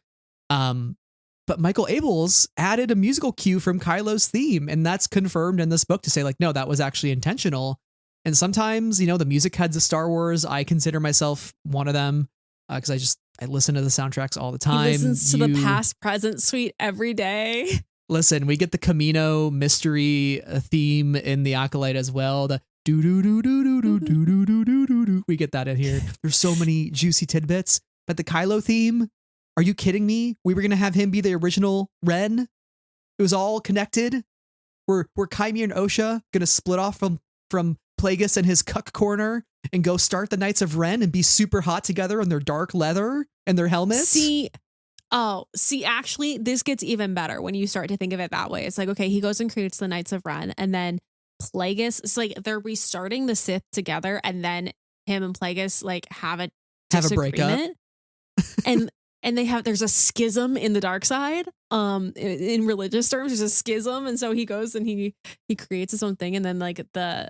But Michael Abels added a musical cue from Kylo's theme, and that's confirmed in this book to say like, no, that was actually intentional. And sometimes, you know, the music heads of Star Wars, I consider myself one of them because I listen to the soundtracks all the time. He listens to the past present suite every day. Listen, we get the Camino mystery theme in the Acolyte as well. The do do do do do do do do do do do do. We get that in here. There's so many juicy tidbits. But the Kylo theme, are you kidding me? We were gonna have him be the original Ren. It was all connected. Were Chimere and Osha gonna split off from Plagueis and his cuck corner and go start the Knights of Ren and be super hot together in their dark leather and their helmets? See, actually, this gets even better when you start to think of it that way. It's like, okay, he goes and creates the Knights of Ren, and then Plagueis, it's like they're restarting the Sith together, and then him and Plagueis like have a breakup. and there's a schism in the dark side. In religious terms, there's a schism, and so he goes and he creates his own thing, and then like the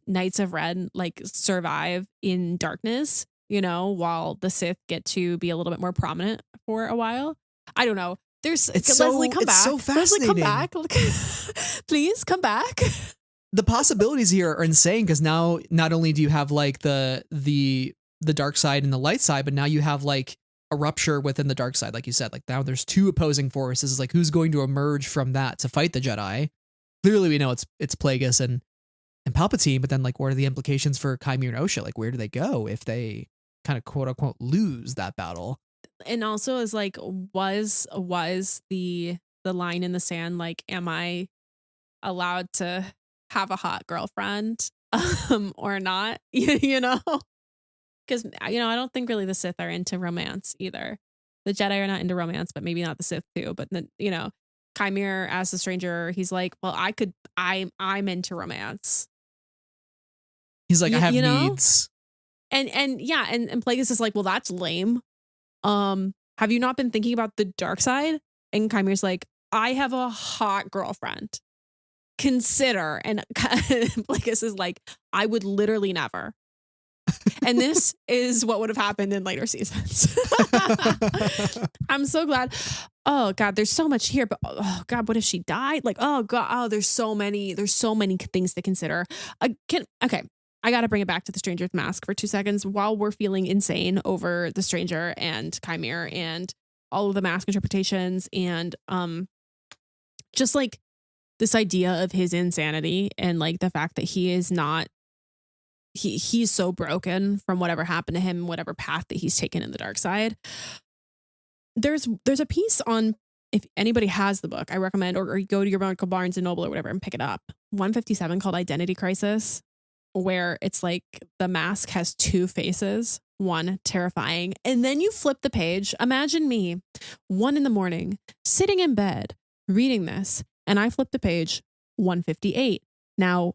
Knights of Ren like survive in darkness, you know, while the Sith get to be a little bit more prominent for a while. I don't know. Leslie, come back. So fascinating. Leslie, come back. Please come back. The possibilities here are insane because now not only do you have like the dark side and the light side, but now you have like a rupture within the dark side, like you said. Like now there's two opposing forces. It's like who's going to emerge from that to fight the Jedi? Clearly, we know it's Plagueis and Palpatine, but then like what are the implications for Chimere and Osha? Like where do they go if they kind of quote unquote lose that battle? And also is like, was the line in the sand like, am I allowed to have a hot girlfriend or not? You know? Because, you know, I don't think really the Sith are into romance either. The Jedi are not into romance, but maybe not the Sith too. But then, you know, Chimere as the stranger, he's like, well, I'm into romance. He's like, I have needs. And yeah, and Plagueis is like, well, that's lame. Have you not been thinking about the dark side? And Chimere's like, I have a hot girlfriend. Consider. And Plagueis is like, I would literally never. And this is what would have happened in later seasons. I'm so glad. Oh God, there's so much here, but oh God, what if she died? Like, oh God, oh, there's so many things to consider. Okay. I got to bring it back to the Stranger's Mask for 2 seconds while we're feeling insane over the Stranger and Chimere and all of the mask interpretations and just like this idea of his insanity and like the fact that he is not he's so broken from whatever happened to him, whatever path that he's taken in the dark side. There's a piece on, if anybody has the book, I recommend, or you go to your local Barnes and Noble or whatever and pick it up. 157 called Identity Crisis, where it's like the mask has two faces, one terrifying, and then you flip the page. Imagine me 1 a.m, sitting in bed reading this, and I flip the page 158. Now,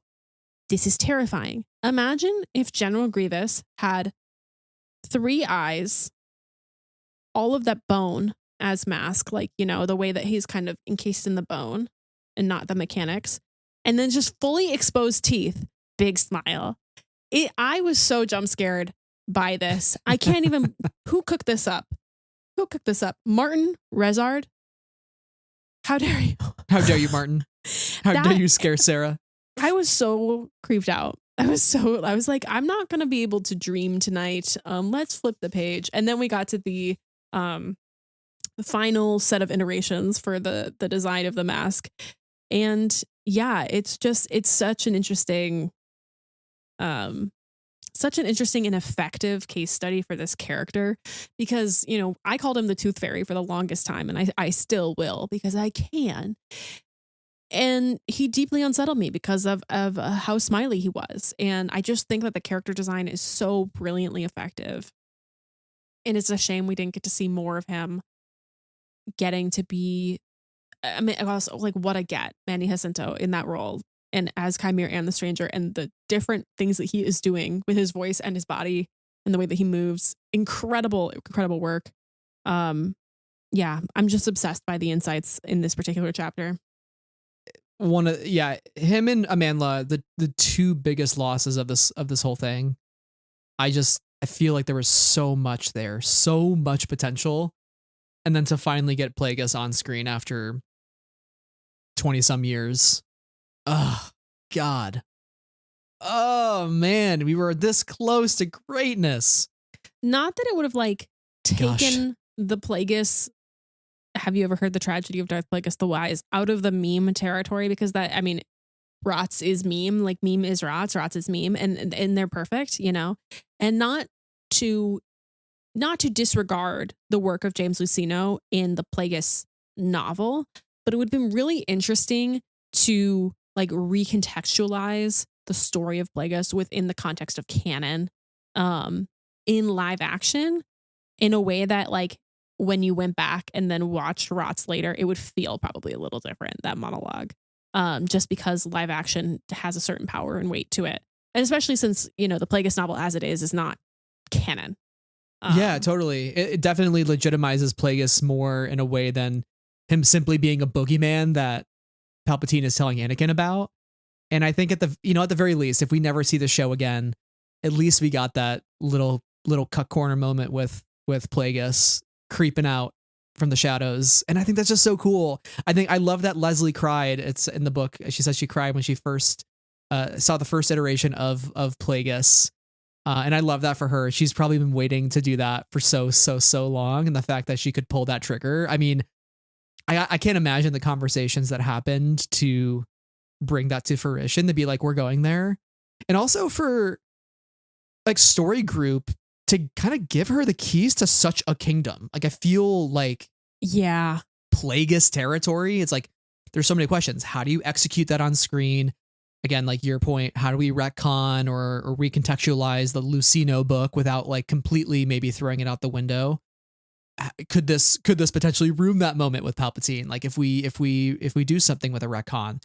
this is terrifying. Imagine if General Grievous had 3 eyes, all of that bone as mask, like, you know, the way that he's kind of encased in the bone and not the mechanics, and then just fully exposed teeth, big smile. I was so jump scared by this. I can't even, who cooked this up? Who cooked this up? Martin Rezard? How dare you? How dare you, Martin? How dare you scare Sarah? I was so creeped out. I was like, I'm not going to be able to dream tonight. Let's flip the page. And then we got to the final set of iterations for the design of the mask. And yeah, it's such an interesting and effective case study for this character, because, you know, I called him the Tooth Fairy for the longest time, and I still will, because I can. And he deeply unsettled me because of how smiley he was. And I just think that the character design is so brilliantly effective. And it's a shame we didn't get to see more of him getting to be, I mean, also, like, what a get, Manny Jacinto in that role, and as Chimere and the Stranger, and the different things that he is doing with his voice and his body and the way that he moves. Incredible work. Yeah, I'm just obsessed by the insights in this particular chapter. Him and Amandla, the 2 biggest losses of this whole thing. I feel like there was so much there, so much potential, and then to finally get Plagueis on screen after 20 some years. Oh God. Oh man, we were this close to greatness. Not that it would have like taken the Plagueis. Have you ever heard the tragedy of Darth Plagueis the Wise out of the meme territory? Because that, I mean, Rots is meme, like meme is Rots is meme, and they're perfect, you know, and not to disregard the work of James Luceno in the Plagueis novel, but it would have been really interesting to like recontextualize the story of Plagueis within the context of canon, in live action, in a way that, like, when you went back and then watched Rots later, it would feel probably a little different, that monologue, just because live action has a certain power and weight to it. And especially since, you know, the Plagueis novel as it is not canon. Yeah, totally. It definitely legitimizes Plagueis more in a way than him simply being a boogeyman that Palpatine is telling Anakin about. And I think at the very least, if we never see the show again, at least we got that little cut corner moment with Plagueis creeping out from the shadows. And I think that's just so cool. I love that Leslie cried. It's in the book. She says she cried when she first saw the first iteration of Plagueis. And I love that for her. She's probably been waiting to do that for so long. And the fact that she could pull that trigger. I mean, I can't imagine the conversations that happened to bring that to fruition, to be like, we're going there. And also for like Story Group to kind of give her the keys to such a kingdom. Like, I feel like, yeah, Plagueis territory. It's like, there's so many questions. How do you execute that on screen? Again, like your point, how do we retcon or recontextualize the Luceno book without like completely maybe throwing it out the window? Could this potentially ruin that moment with Palpatine? Like if we do something with a retcon.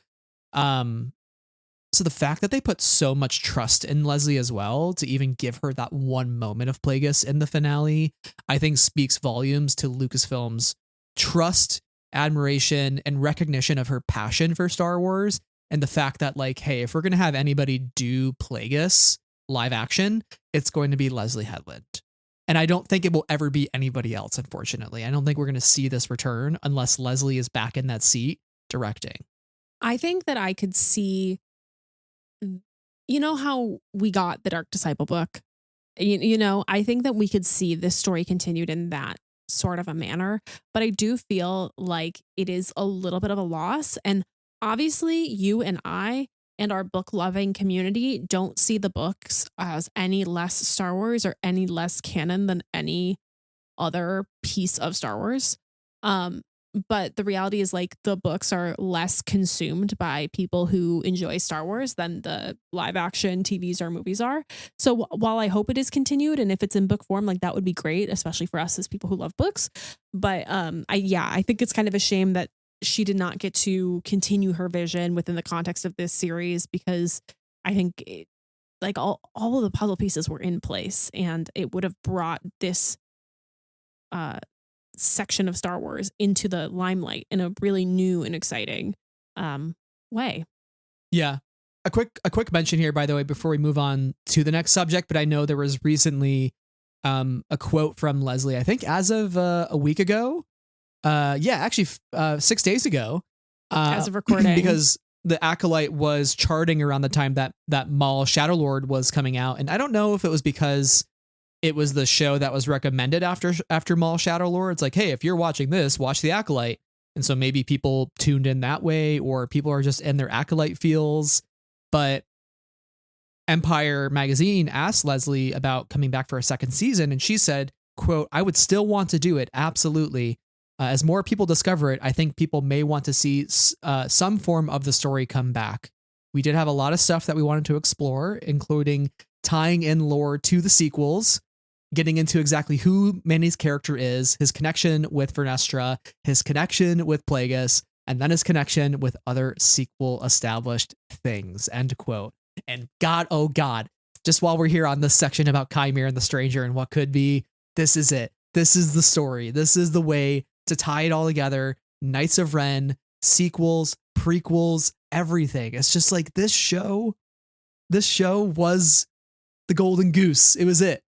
So the fact that they put so much trust in Leslie as well to even give her that one moment of Plagueis in the finale, I think speaks volumes to Lucasfilm's trust, admiration, and recognition of her passion for Star Wars. And the fact that, like, hey, if we're going to have anybody do Plagueis live action, it's going to be Leslie Headland. And I don't think it will ever be anybody else, unfortunately. I don't think we're going to see this return unless Leslie is back in that seat directing. I think that I could see, you know how we got the Dark Disciple book? You know, I think that we could see this story continued in that sort of a manner. But I do feel like it is a little bit of a loss. And obviously, you and I and our book loving community don't see the books as any less Star Wars or any less canon than any other piece of Star Wars. But the reality is, like, the books are less consumed by people who enjoy Star Wars than the live action TVs or movies are. So while I hope it is continued, and if it's in book form, like, that would be great, especially for us as people who love books. But I think it's kind of a shame that she did not get to continue her vision within the context of this series, because I think like all of the puzzle pieces were in place, and it would have brought this uh section of Star Wars into the limelight in a really new and exciting way. Yeah. A quick mention here, by the way, before we move on to the next subject, but I know there was recently a quote from Leslie, I think as of a week ago. Yeah, actually 6 days ago. As of recording. Because the Acolyte was charting around the time that Maul Shadowlord was coming out. And I don't know if it was because it was the show that was recommended after Maul Shadowlord. It's like, hey, if you're watching this, watch the Acolyte. And so maybe people tuned in that way, or people are just in their Acolyte feels. But Empire magazine asked Leslie about coming back for a second season, and she said, quote, "I would still want to do it, absolutely. As more people discover it, I think people may want to see some form of the story come back. We did have a lot of stuff that we wanted to explore, including tying in lore to the sequels, getting into exactly who Manny's character is, his connection with Vernestra, his connection with Plagueis, and then his connection with other sequel established things," end quote. And God, oh God, just while we're here on this section about Chimera and the Stranger and what could be, this is it. This is the story. This is the way to tie it all together. Knights of Ren, sequels, prequels, everything. It's just like this show was the golden goose. It was it.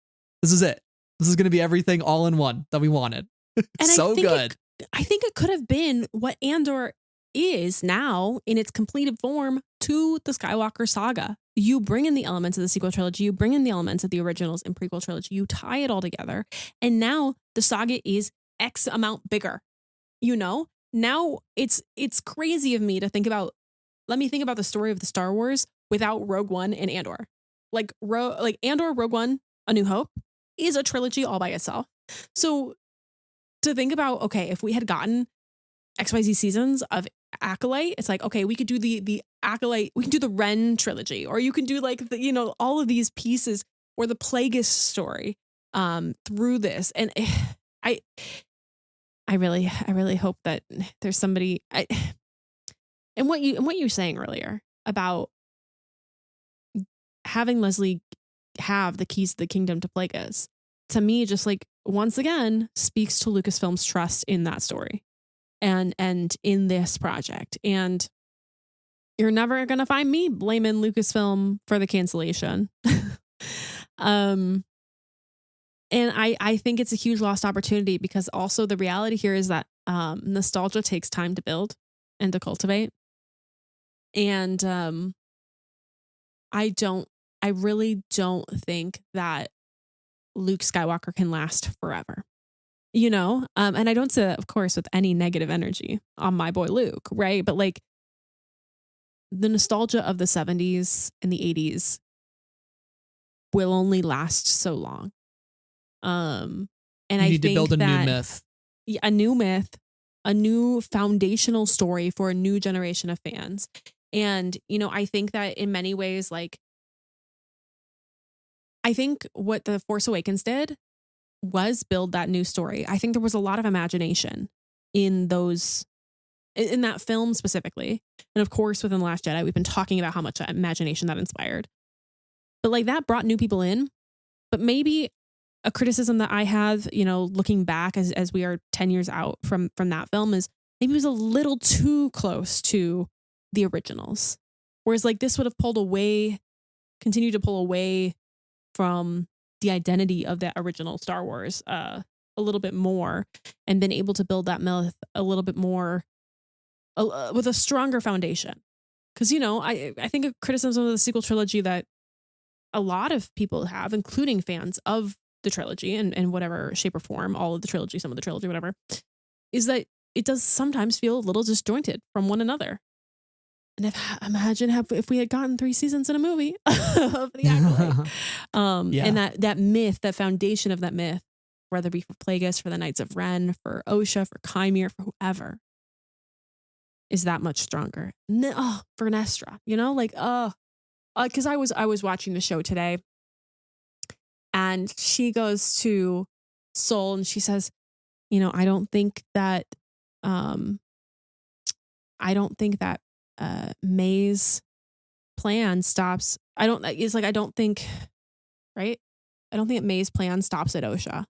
This is it. This is going to be everything all in one that we wanted. And so good. I think it could have been what Andor is now in its completed form to the Skywalker saga. You bring in the elements of the sequel trilogy, you bring in the elements of the originals and prequel trilogy, you tie it all together, and now the saga is X amount bigger. You know? Now it's crazy of me to think about, let me think about the story of the Star Wars without Rogue One and Andor. Like Andor, Rogue One, A New Hope is a trilogy all by itself. So to think about, okay, if we had gotten XYZ seasons of Acolyte, it's like, okay, we could do the Acolyte, we can do the Ren trilogy, or you can do like the, you know, all of these pieces, or the Plagueis story through this. And I really hope that there's somebody and what you're saying earlier about having Leslie have the keys to the kingdom to Plagueis, to me, just like once again speaks to Lucasfilm's trust in that story and in this project. And you're never gonna find me blaming Lucasfilm for the cancellation. And I think it's a huge lost opportunity, because also the reality here is that nostalgia takes time to build and to cultivate. And I really don't think that Luke Skywalker can last forever, you know? And I don't say that, of course, with any negative energy on my boy Luke, right? But like the nostalgia of the 70s and the 80s will only last so long. And you I need think to build a that new myth. a new myth, a new foundational story for a new generation of fans. And, you know, I think that in many ways, like, I think what The Force Awakens did was build that new story. I think there was a lot of imagination in that film specifically. And of course, within The Last Jedi, we've been talking about how much imagination that inspired. But like that brought new people in. But maybe a criticism that I have, you know, looking back as we are 10 years out from that film, is maybe it was a little too close to the originals. Whereas like this would have continued to pull away from the identity of that original Star Wars a little bit more, and been able to build that myth a little bit more with a stronger foundation. Because, you know, I think a criticism of the sequel trilogy that a lot of people have, including fans of the trilogy and whatever shape or form, all of the trilogy, some of the trilogy, whatever, is that it does sometimes feel a little disjointed from one another. And imagine if we had gotten 3 seasons in a movie of the Acolyte. Yeah. And that myth, that foundation of that myth, whether it be for Plagueis, for the Knights of Ren, for Osha, for Chimera, for whoever, is that much stronger. For Nestra, you know, like, because I was watching the show today, and she goes to Soul and she says, you know, I don't think that Maze plan stops. I don't think, right? I don't think May's plan stops at OSHA.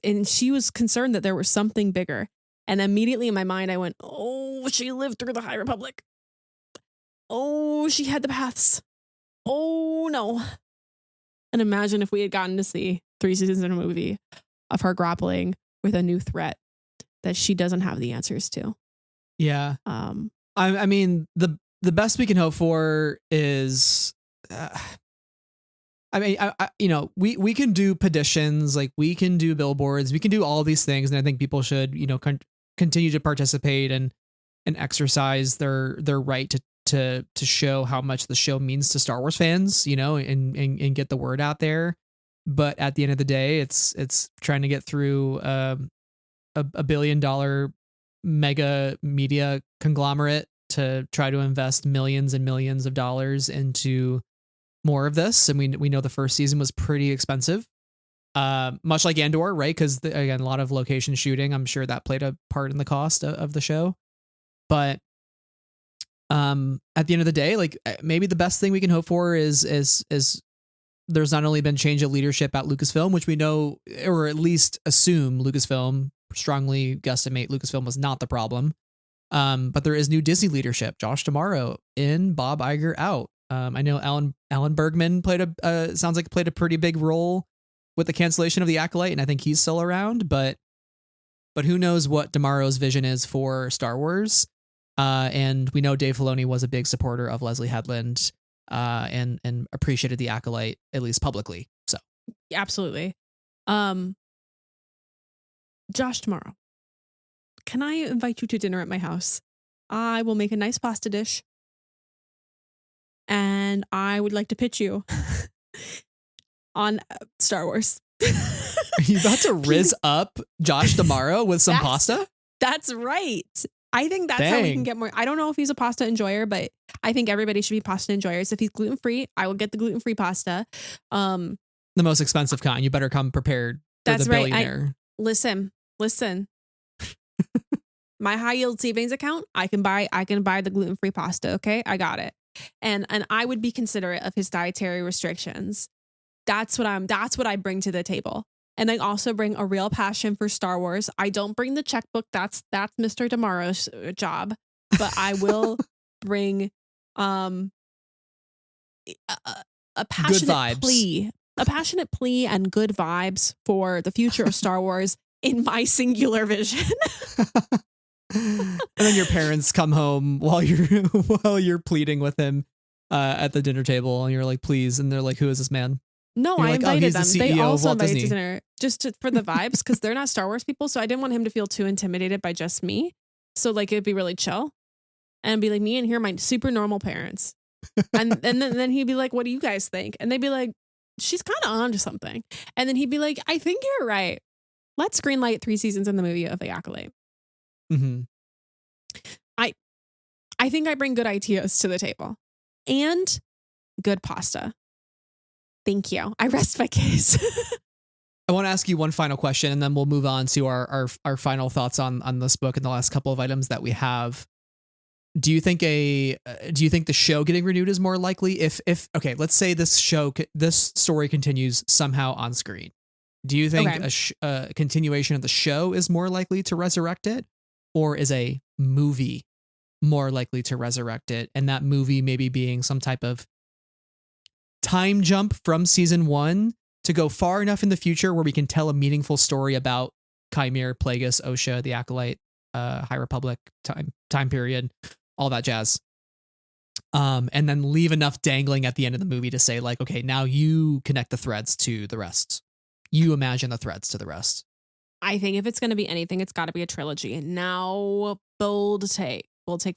And she was concerned that there was something bigger. And immediately in my mind, I went, oh, she lived through the High Republic. Oh, she had the paths. Oh, no. And imagine if we had gotten to see 3 seasons in a movie of her grappling with a new threat that she doesn't have the answers to. Yeah. I mean, the best we can hope for is, we can do petitions, like we can do billboards, we can do all these things. And I think people should, continue to participate and exercise their right to show how much the show means to Star Wars fans, and get the word out there. But at the end of the day, it's trying to get through a $1 billion mega media conglomerate to try to invest millions and millions of dollars into more of this. And we know the first season was pretty expensive, much like Andor, right? Because again, a lot of location shooting, I'm sure that played a part in the cost of the show. But at the end of the day, like maybe the best thing we can hope for is there's not only been change of leadership at Lucasfilm, which we know, or at least assume Lucasfilm, strongly guesstimate Lucasfilm was not the problem. But there is new Disney leadership. Josh D'Amaro in, Bob Iger out. I know Alan Bergman played a pretty big role with the cancellation of the Acolyte, and I think he's still around. But who knows what D'Amaro's vision is for Star Wars? And we know Dave Filoni was a big supporter of Leslie Headland, and appreciated the Acolyte, at least publicly. So absolutely. Josh, tomorrow, can I invite you to dinner at my house? I will make a nice pasta dish, and I would like to pitch you on Star Wars. Are you about to rizz up Josh D'Amaro with some pasta? That's right. I think that's how we can get more. I don't know if he's a pasta enjoyer, but I think everybody should be pasta enjoyers. If he's gluten-free, I will get the gluten-free pasta. The most expensive kind. You better come prepared for the billionaire. Listen. My high yield savings account, I can buy the gluten-free pasta. Okay. I got it. And I would be considerate of his dietary restrictions. That's what I bring to the table. And I also bring a real passion for Star Wars. I don't bring the checkbook. That's Mr. D'Amaro's job. But I will bring a passionate plea and good vibes for the future of Star Wars in my singular vision. And then your parents come home while you're pleading with him at the dinner table, and you're like, please, and they're like, who is this man? No, I invited them. They also invited to dinner for the vibes, because they're not Star Wars people. So I didn't want him to feel too intimidated by just me. So like it'd be really chill, and be like, me and here are my super normal parents, and then he'd be like, what do you guys think? And they'd be like, she's kind of on to something. And then he'd be like, I think you're right. Let's greenlight 3 seasons in the movie of The Acolyte. Mm-hmm. I think I bring good ideas to the table and good pasta. Thank you. I rest my case. I want to ask you one final question, and then we'll move on to our final thoughts on this book and the last couple of items that we have. Do you think the show getting renewed is more likely if okay, let's say this story continues somehow on screen? Do you think a continuation of the show is more likely to resurrect it, or is a movie more likely to resurrect it? And that movie maybe being some type of time jump from season 1 to go far enough in the future where we can tell a meaningful story about Chimere, Plagueis, OSHA, the Acolyte, High Republic time period, all that jazz. And then leave enough dangling at the end of the movie to say like, okay, now you connect the threads to the rest. You imagine the threads to the rest. I think if it's going to be anything, it's got to be a trilogy. Now, bold take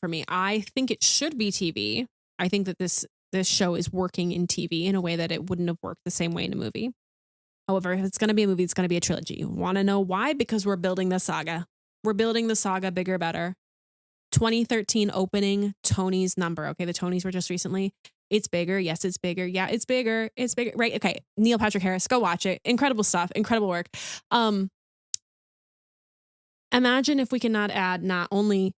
for me. I think it should be TV. I think that this show is working in TV in a way that it wouldn't have worked the same way in a movie. However, if it's going to be a movie, it's going to be a trilogy. Want to know why? Because we're building the saga. We're building the saga bigger, better. 2013 opening, Tony's number. Okay, the Tonys were just recently. It's bigger. Yes, it's bigger. Yeah, it's bigger. It's bigger. Right. Okay. Neil Patrick Harris. Go watch it. Incredible stuff. Incredible work. Imagine if we can not only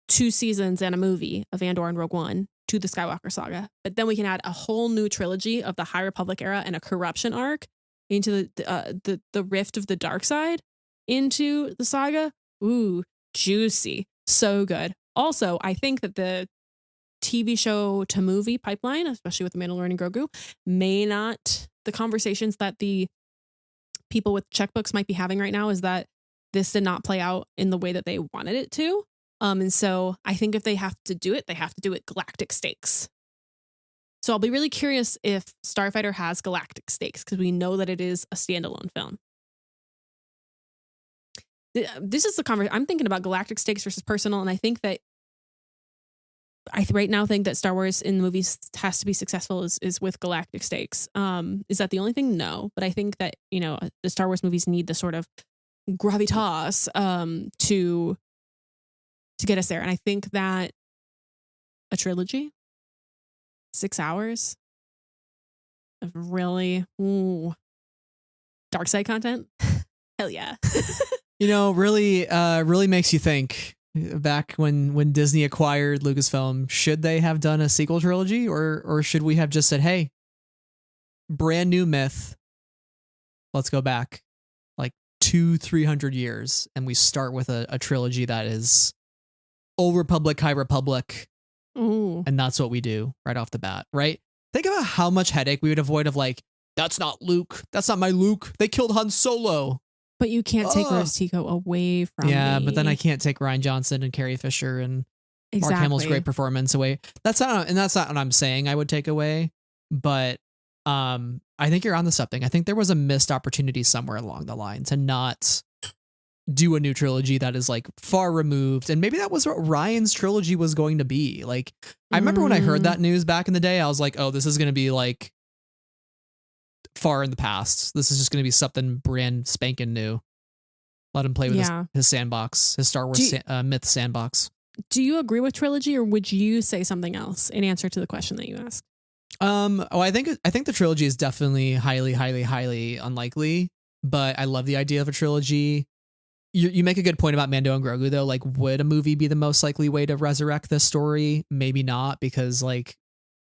2 seasons and a movie of Andor and Rogue One to the Skywalker saga. But then we can add a whole new trilogy of the High Republic era and a corruption arc into the rift of the dark side into the saga. Ooh, juicy. So good. Also, I think that the TV show to movie pipeline, especially with The Mandalorian and Grogu, the conversations that the people with checkbooks might be having right now is that this did not play out in the way that they wanted it to. And so I think if they have to do it, they have to do it galactic stakes. So I'll be really curious if Starfighter has galactic stakes, because we know that it is a standalone film. This is the conversation. I'm thinking about galactic stakes versus personal, and I think that right now think that Star Wars in movies has to be successful is with galactic stakes. Is that the only thing? No, but I think that, you know, the Star Wars movies need the sort of gravitas to get us there. And I think that a trilogy, 6 hours of really dark side content, hell yeah. You know, really makes you think. Back when Disney acquired Lucasfilm, should they have done a sequel trilogy, or should we have just said, hey, brand new myth, let's go back like 200-300 years and we start with a trilogy that is Old Republic, High Republic. Ooh. And that's what we do right off the bat, right? Think about how much headache we would avoid of like, that's not Luke, that's not my Luke, they killed Han Solo. But you can't take Rose Tico away from me. But then I can't take Rian Johnson and Carrie Fisher and Mark Hamill's great performance away. That's not what I'm saying I would take away. But I think you're onto something. I think there was a missed opportunity somewhere along the line to not do a new trilogy that is like far removed. And maybe that was what Ryan's trilogy was going to be. Like, I remember when I heard that news back in the day, I was like, oh, this is going to be like far in the past. This is just going to be something brand spanking new. Let him play with his sandbox, his Star Wars myth sandbox. Do you agree with trilogy, or would you say something else in answer to the question that you asked? I think the trilogy is definitely highly, highly, highly unlikely, but I love the idea of a trilogy. You make a good point about Mando and Grogu though. Like, would a movie be the most likely way to resurrect this story? Maybe not, because like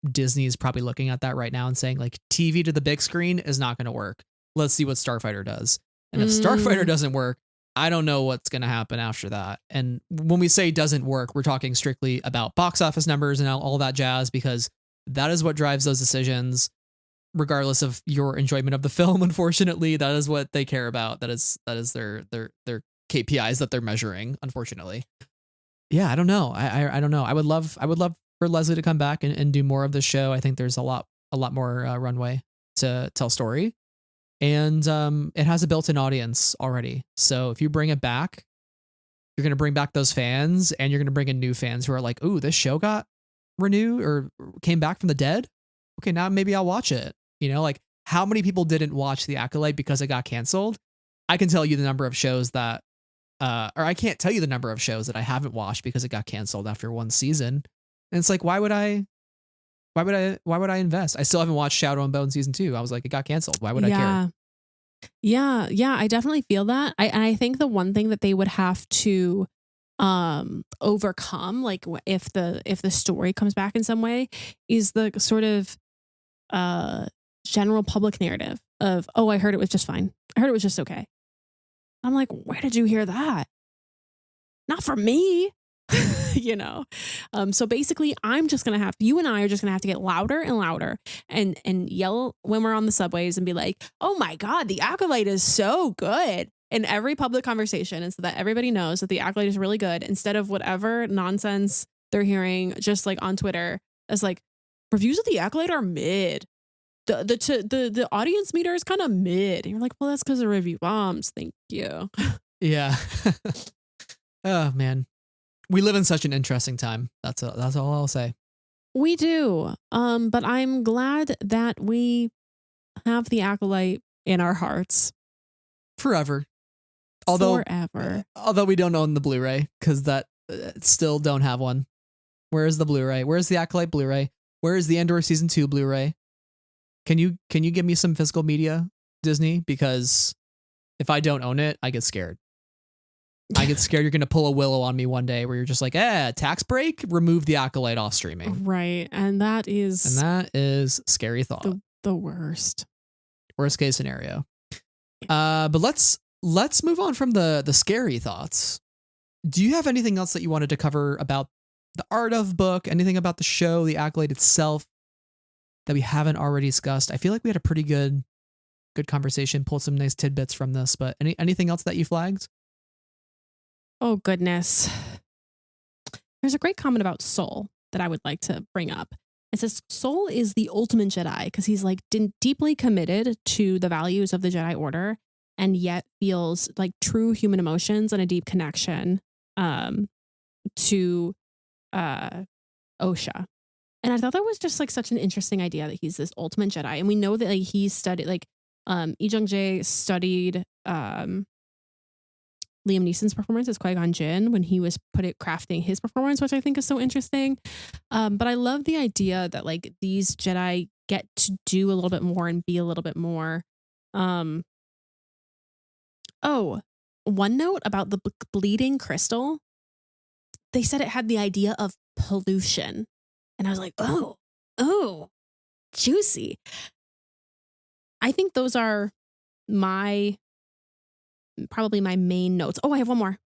Disney is probably looking at that right now and saying like TV to the big screen is not going to work. Let's see what Starfighter does. And if Starfighter doesn't work, I don't know what's going to happen after that. And when we say doesn't work, we're talking strictly about box office numbers and all that jazz, because that is what drives those decisions, regardless of your enjoyment of the film. Unfortunately, that is what they care about. That is their KPIs that they're measuring, unfortunately. Yeah, I don't know. I don't know. I would love for Leslie to come back and do more of the show. I think there's a lot more runway to tell story. And it has a built-in audience already. So if you bring it back, you're going to bring back those fans, and you're going to bring in new fans who are like, ooh, this show got renewed or came back from the dead. Okay, now maybe I'll watch it. You know, like, how many people didn't watch The Acolyte because it got canceled? I can tell you the number of shows that, or I can't tell you the number of shows that I haven't watched because it got canceled after one season. And it's like, why would I invest? I still haven't watched Shadow and Bone season 2. I was like, it got canceled. Why would I care? Yeah. I definitely feel that. I think the one thing that they would have to overcome, like if the story comes back in some way, is the sort of general public narrative of, oh, I heard it was just fine. I heard it was just okay. I'm like, where did you hear that? Not from me. You know? So basically you and I are just gonna have to get louder and louder and yell when we're on the subways and be like, oh my God, The Acolyte is so good in every public conversation. And so that everybody knows that The Acolyte is really good, instead of whatever nonsense they're hearing just like on Twitter as like, reviews of The Acolyte are mid. The audience meter is kind of mid. And you're like, well, that's because of review bombs. Thank you. Yeah. Oh man. We live in such an interesting time. That's all I'll say. We do. But I'm glad that we have The Acolyte in our hearts. Forever. Forever. Although we don't own the Blu-ray, because that still don't have one. Where is the Blu-ray? Where's the Acolyte Blu-ray? Where is the Andor Season 2 Blu-ray? Can you give me some physical media, Disney? Because if I don't own it, I get scared. I get scared you're going to pull a Willow on me one day where you're just like, tax break, remove the Acolyte off streaming. Right. And that is scary thought. The worst. Worst case scenario. But let's move on from the scary thoughts. Do you have anything else that you wanted to cover about the art of book, anything about the show, the Acolyte itself that we haven't already discussed? I feel like we had a pretty good conversation, pulled some nice tidbits from this, but anything else that you flagged? Oh, goodness. There's a great comment about Soul that I would like to bring up. It says Soul is the ultimate Jedi because he's like deeply committed to the values of the Jedi Order and yet feels like true human emotions and a deep connection to Osha. And I thought that was just like such an interesting idea that he's this ultimate Jedi. And we know that like he studied like Lee Jung-jae studied Liam Neeson's performance as Qui-Gon Jinn when he was crafting his performance, which I think is so interesting. But I love the idea that like these Jedi get to do a little bit more and be a little bit more. Oh, one note about the bleeding crystal. They said it had the idea of pollution. And I was like, oh, juicy. I think those are probably my main notes. Oh, I have one more.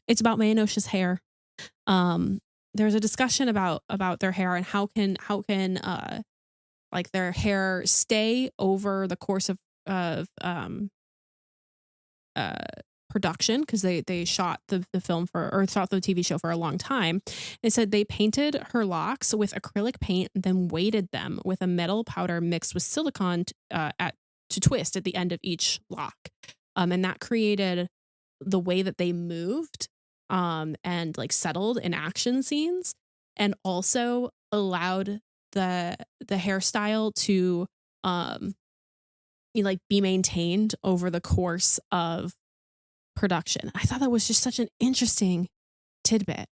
It's about May and Osha's hair. There's a discussion about their hair and how can like their hair stay over the course of production, because they shot the film shot the TV show for a long time. They said they painted her locks with acrylic paint and then weighted them with a metal powder mixed with silicone to twist at the end of each lock. And that created the way that they moved and like settled in action scenes, and also allowed the hairstyle to be maintained over the course of production. I thought that was just such an interesting tidbit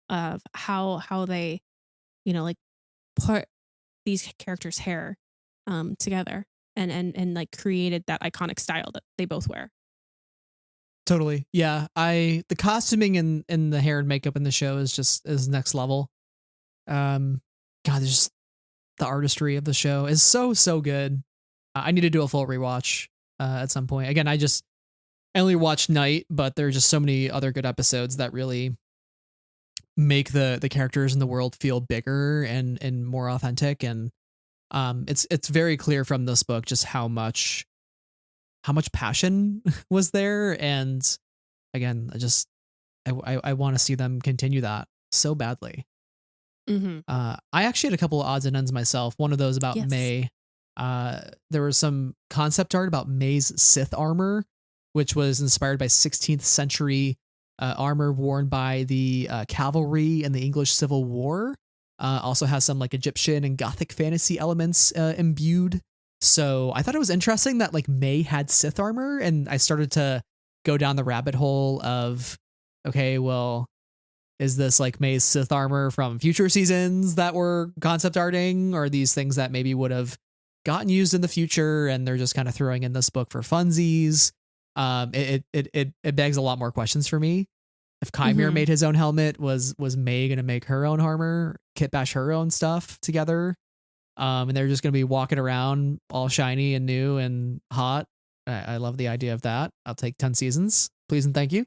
of how they put these characters' hair together and like created that iconic style that they both wear. Totally. Yeah. The costuming and the hair and makeup in the show is next level. God, there's just the artistry of the show is so good. I need to do a full rewatch at some point. Again, I only watched Night, but there are just so many other good episodes that really make the characters in the world feel bigger and more authentic. And it's very clear from this book just how much passion was there. And again, I want to see them continue that so badly. Mm-hmm. I actually had a couple of odds and ends myself. One of those about May. There was some concept art about May's Sith armor, which was inspired by 16th century armor worn by the cavalry in the English Civil War. Also has some like Egyptian and Gothic fantasy elements imbued. So I thought it was interesting that like May had Sith armor, and I started to go down the rabbit hole of, okay, well, is this like May's Sith armor from future seasons that were concept arting, or these things that maybe would have gotten used in the future and they're just kind of throwing in this book for funsies? It begs a lot more questions for me. If Chimera made his own helmet, was May going to make her own armor, kit bash her own stuff together? And they're just going to be walking around all shiny and new and hot. I love the idea of that. I'll take 10 seasons, please and thank you.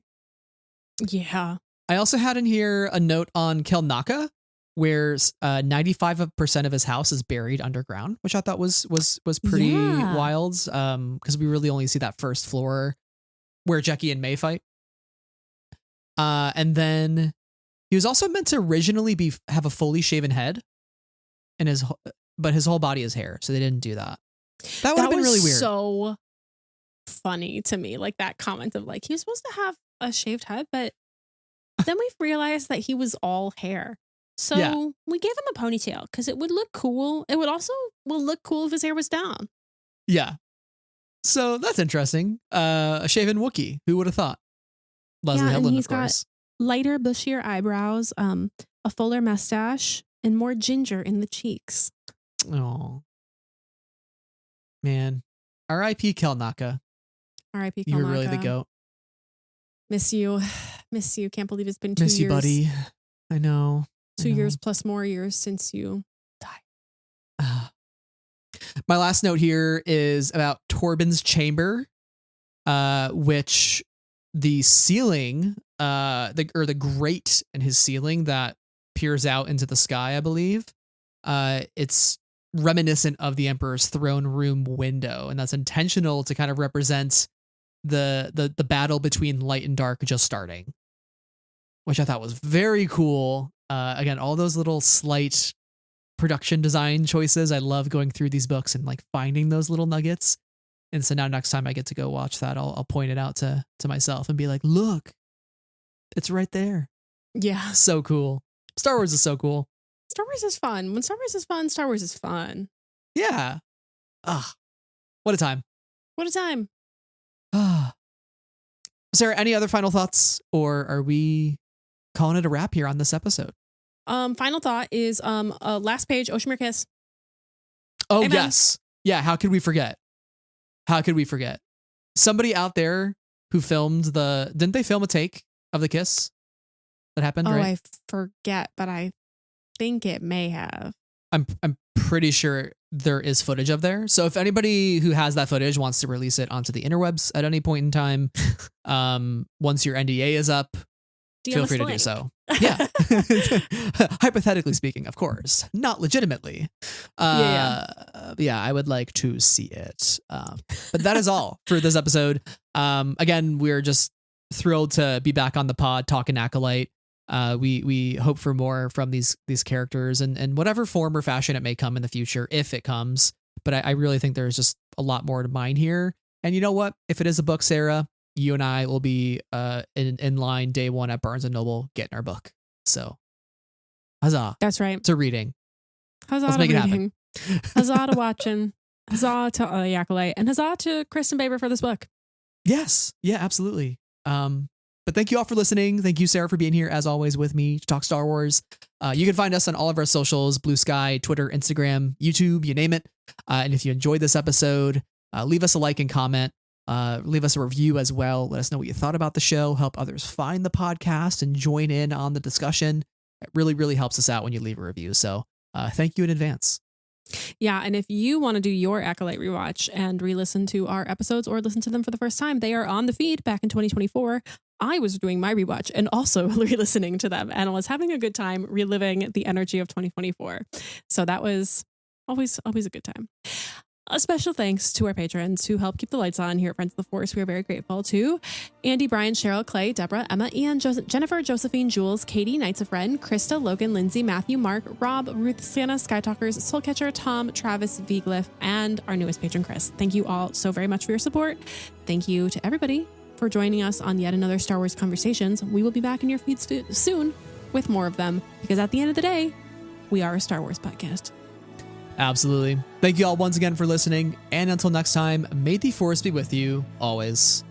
Yeah. I also had in here a note on Kel Naka, where 95% of his house is buried underground, which I thought was pretty wild. Because we really only see that first floor where Jackie and May fight. And then he was also meant to originally have a fully shaven head, and but his whole body is hair, so they didn't do that. That would have been really weird. So funny to me, like that comment of like he was supposed to have a shaved head, but then we've realized that he was all hair. So we gave him a ponytail because it would look cool. It would also look cool if his hair was down. Yeah. So that's interesting. A shaven Wookiee. Who would have thought? Leslie Headland, of course. Got lighter, bushier eyebrows, a fuller mustache, and more ginger in the cheeks. Oh, man. R.I.P. Kel Naka. R.I.P. Kel Naka. You were really the goat. Miss you. Miss you. Can't believe it's been 2 years. Miss you, buddy. I know. 2 years plus more years since you died. My last note here is about Torben's chamber, which the ceiling, the grate in his ceiling that peers out into the sky, I believe, it's reminiscent of the Emperor's throne room window, and that's intentional to kind of represent the battle between light and dark just starting, which I thought was very cool. Again, all those little slight production design choices. I love going through these books and like finding those little nuggets. And so now next time I get to go watch that, I'll point it out to myself and be like, look, it's right there. Yeah. So cool. Star Wars is so cool. Star Wars is fun. When Star Wars is fun, Star Wars is fun. Yeah. What a time. What a time. Sarah, any other final thoughts, or are we calling it a wrap here on this episode? Final thought is last page, Oshimir kiss. Oh, Amen. yes. Yeah, how could we forget? How could we forget? Somebody out there who filmed didn't they film a take of the kiss that happened, right? I forget, but I think it may have. I'm pretty sure there is footage of there. So if anybody who has that footage wants to release it onto the interwebs at any point in time, once your NDA is up, feel free to do so. Yeah. Hypothetically speaking, of course, not legitimately. Yeah, I would like to see it. But that is all for this episode. Again, we're just thrilled to be back on the pod talking Acolyte. We hope for more from these characters and whatever form or fashion it may come in the future, if it comes. But I really think there's just a lot more to mine here. And you know what? If it is a book, Sarah, you and I will be in line day one at Barnes & Noble getting our book. So, huzzah. That's right. To reading. Huzzah Let's to make it reading. Huzzah to watching. Huzzah to Acolyte. And huzzah to Kristin Baver for this book. Yes. Yeah, absolutely. But thank you all for listening. Thank you, Sarah, for being here, as always, with me to talk Star Wars. You can find us on all of our socials, Blue Sky, Twitter, Instagram, YouTube, you name it. And if you enjoyed this episode, leave us a like and comment. Leave us a review as well. Let us know what you thought about the show. Help others find the podcast and join in on the discussion. It really, really helps us out when you leave a review. So thank you in advance. Yeah, and if you want to do your Acolyte rewatch and re-listen to our episodes or listen to them for the first time, they are on the feed back in 2024. I was doing my rewatch and also re-listening to them, and I was having a good time reliving the energy of 2024. So that was always a good time. A special thanks to our patrons who help keep the lights on here at Friends of the Force. We are very grateful to Andy, Brian, Cheryl, Clay, Deborah, Emma, Ian, Jennifer, Josephine, Jules, Katie, Knights of Ren, Krista, Logan, Lindsay, Matthew, Mark, Rob, Ruth, Sienna, Skytalkers, Soulcatcher, Tom, Travis, Viglyph, and our newest patron, Chris. Thank you all so very much for your support. Thank you to everybody for joining us on yet another Star Wars Conversations. We will be back in your feeds soon with more of them, because at the end of the day, we are a Star Wars podcast. Absolutely. Thank you all once again for listening. And until next time, may the Force be with you always.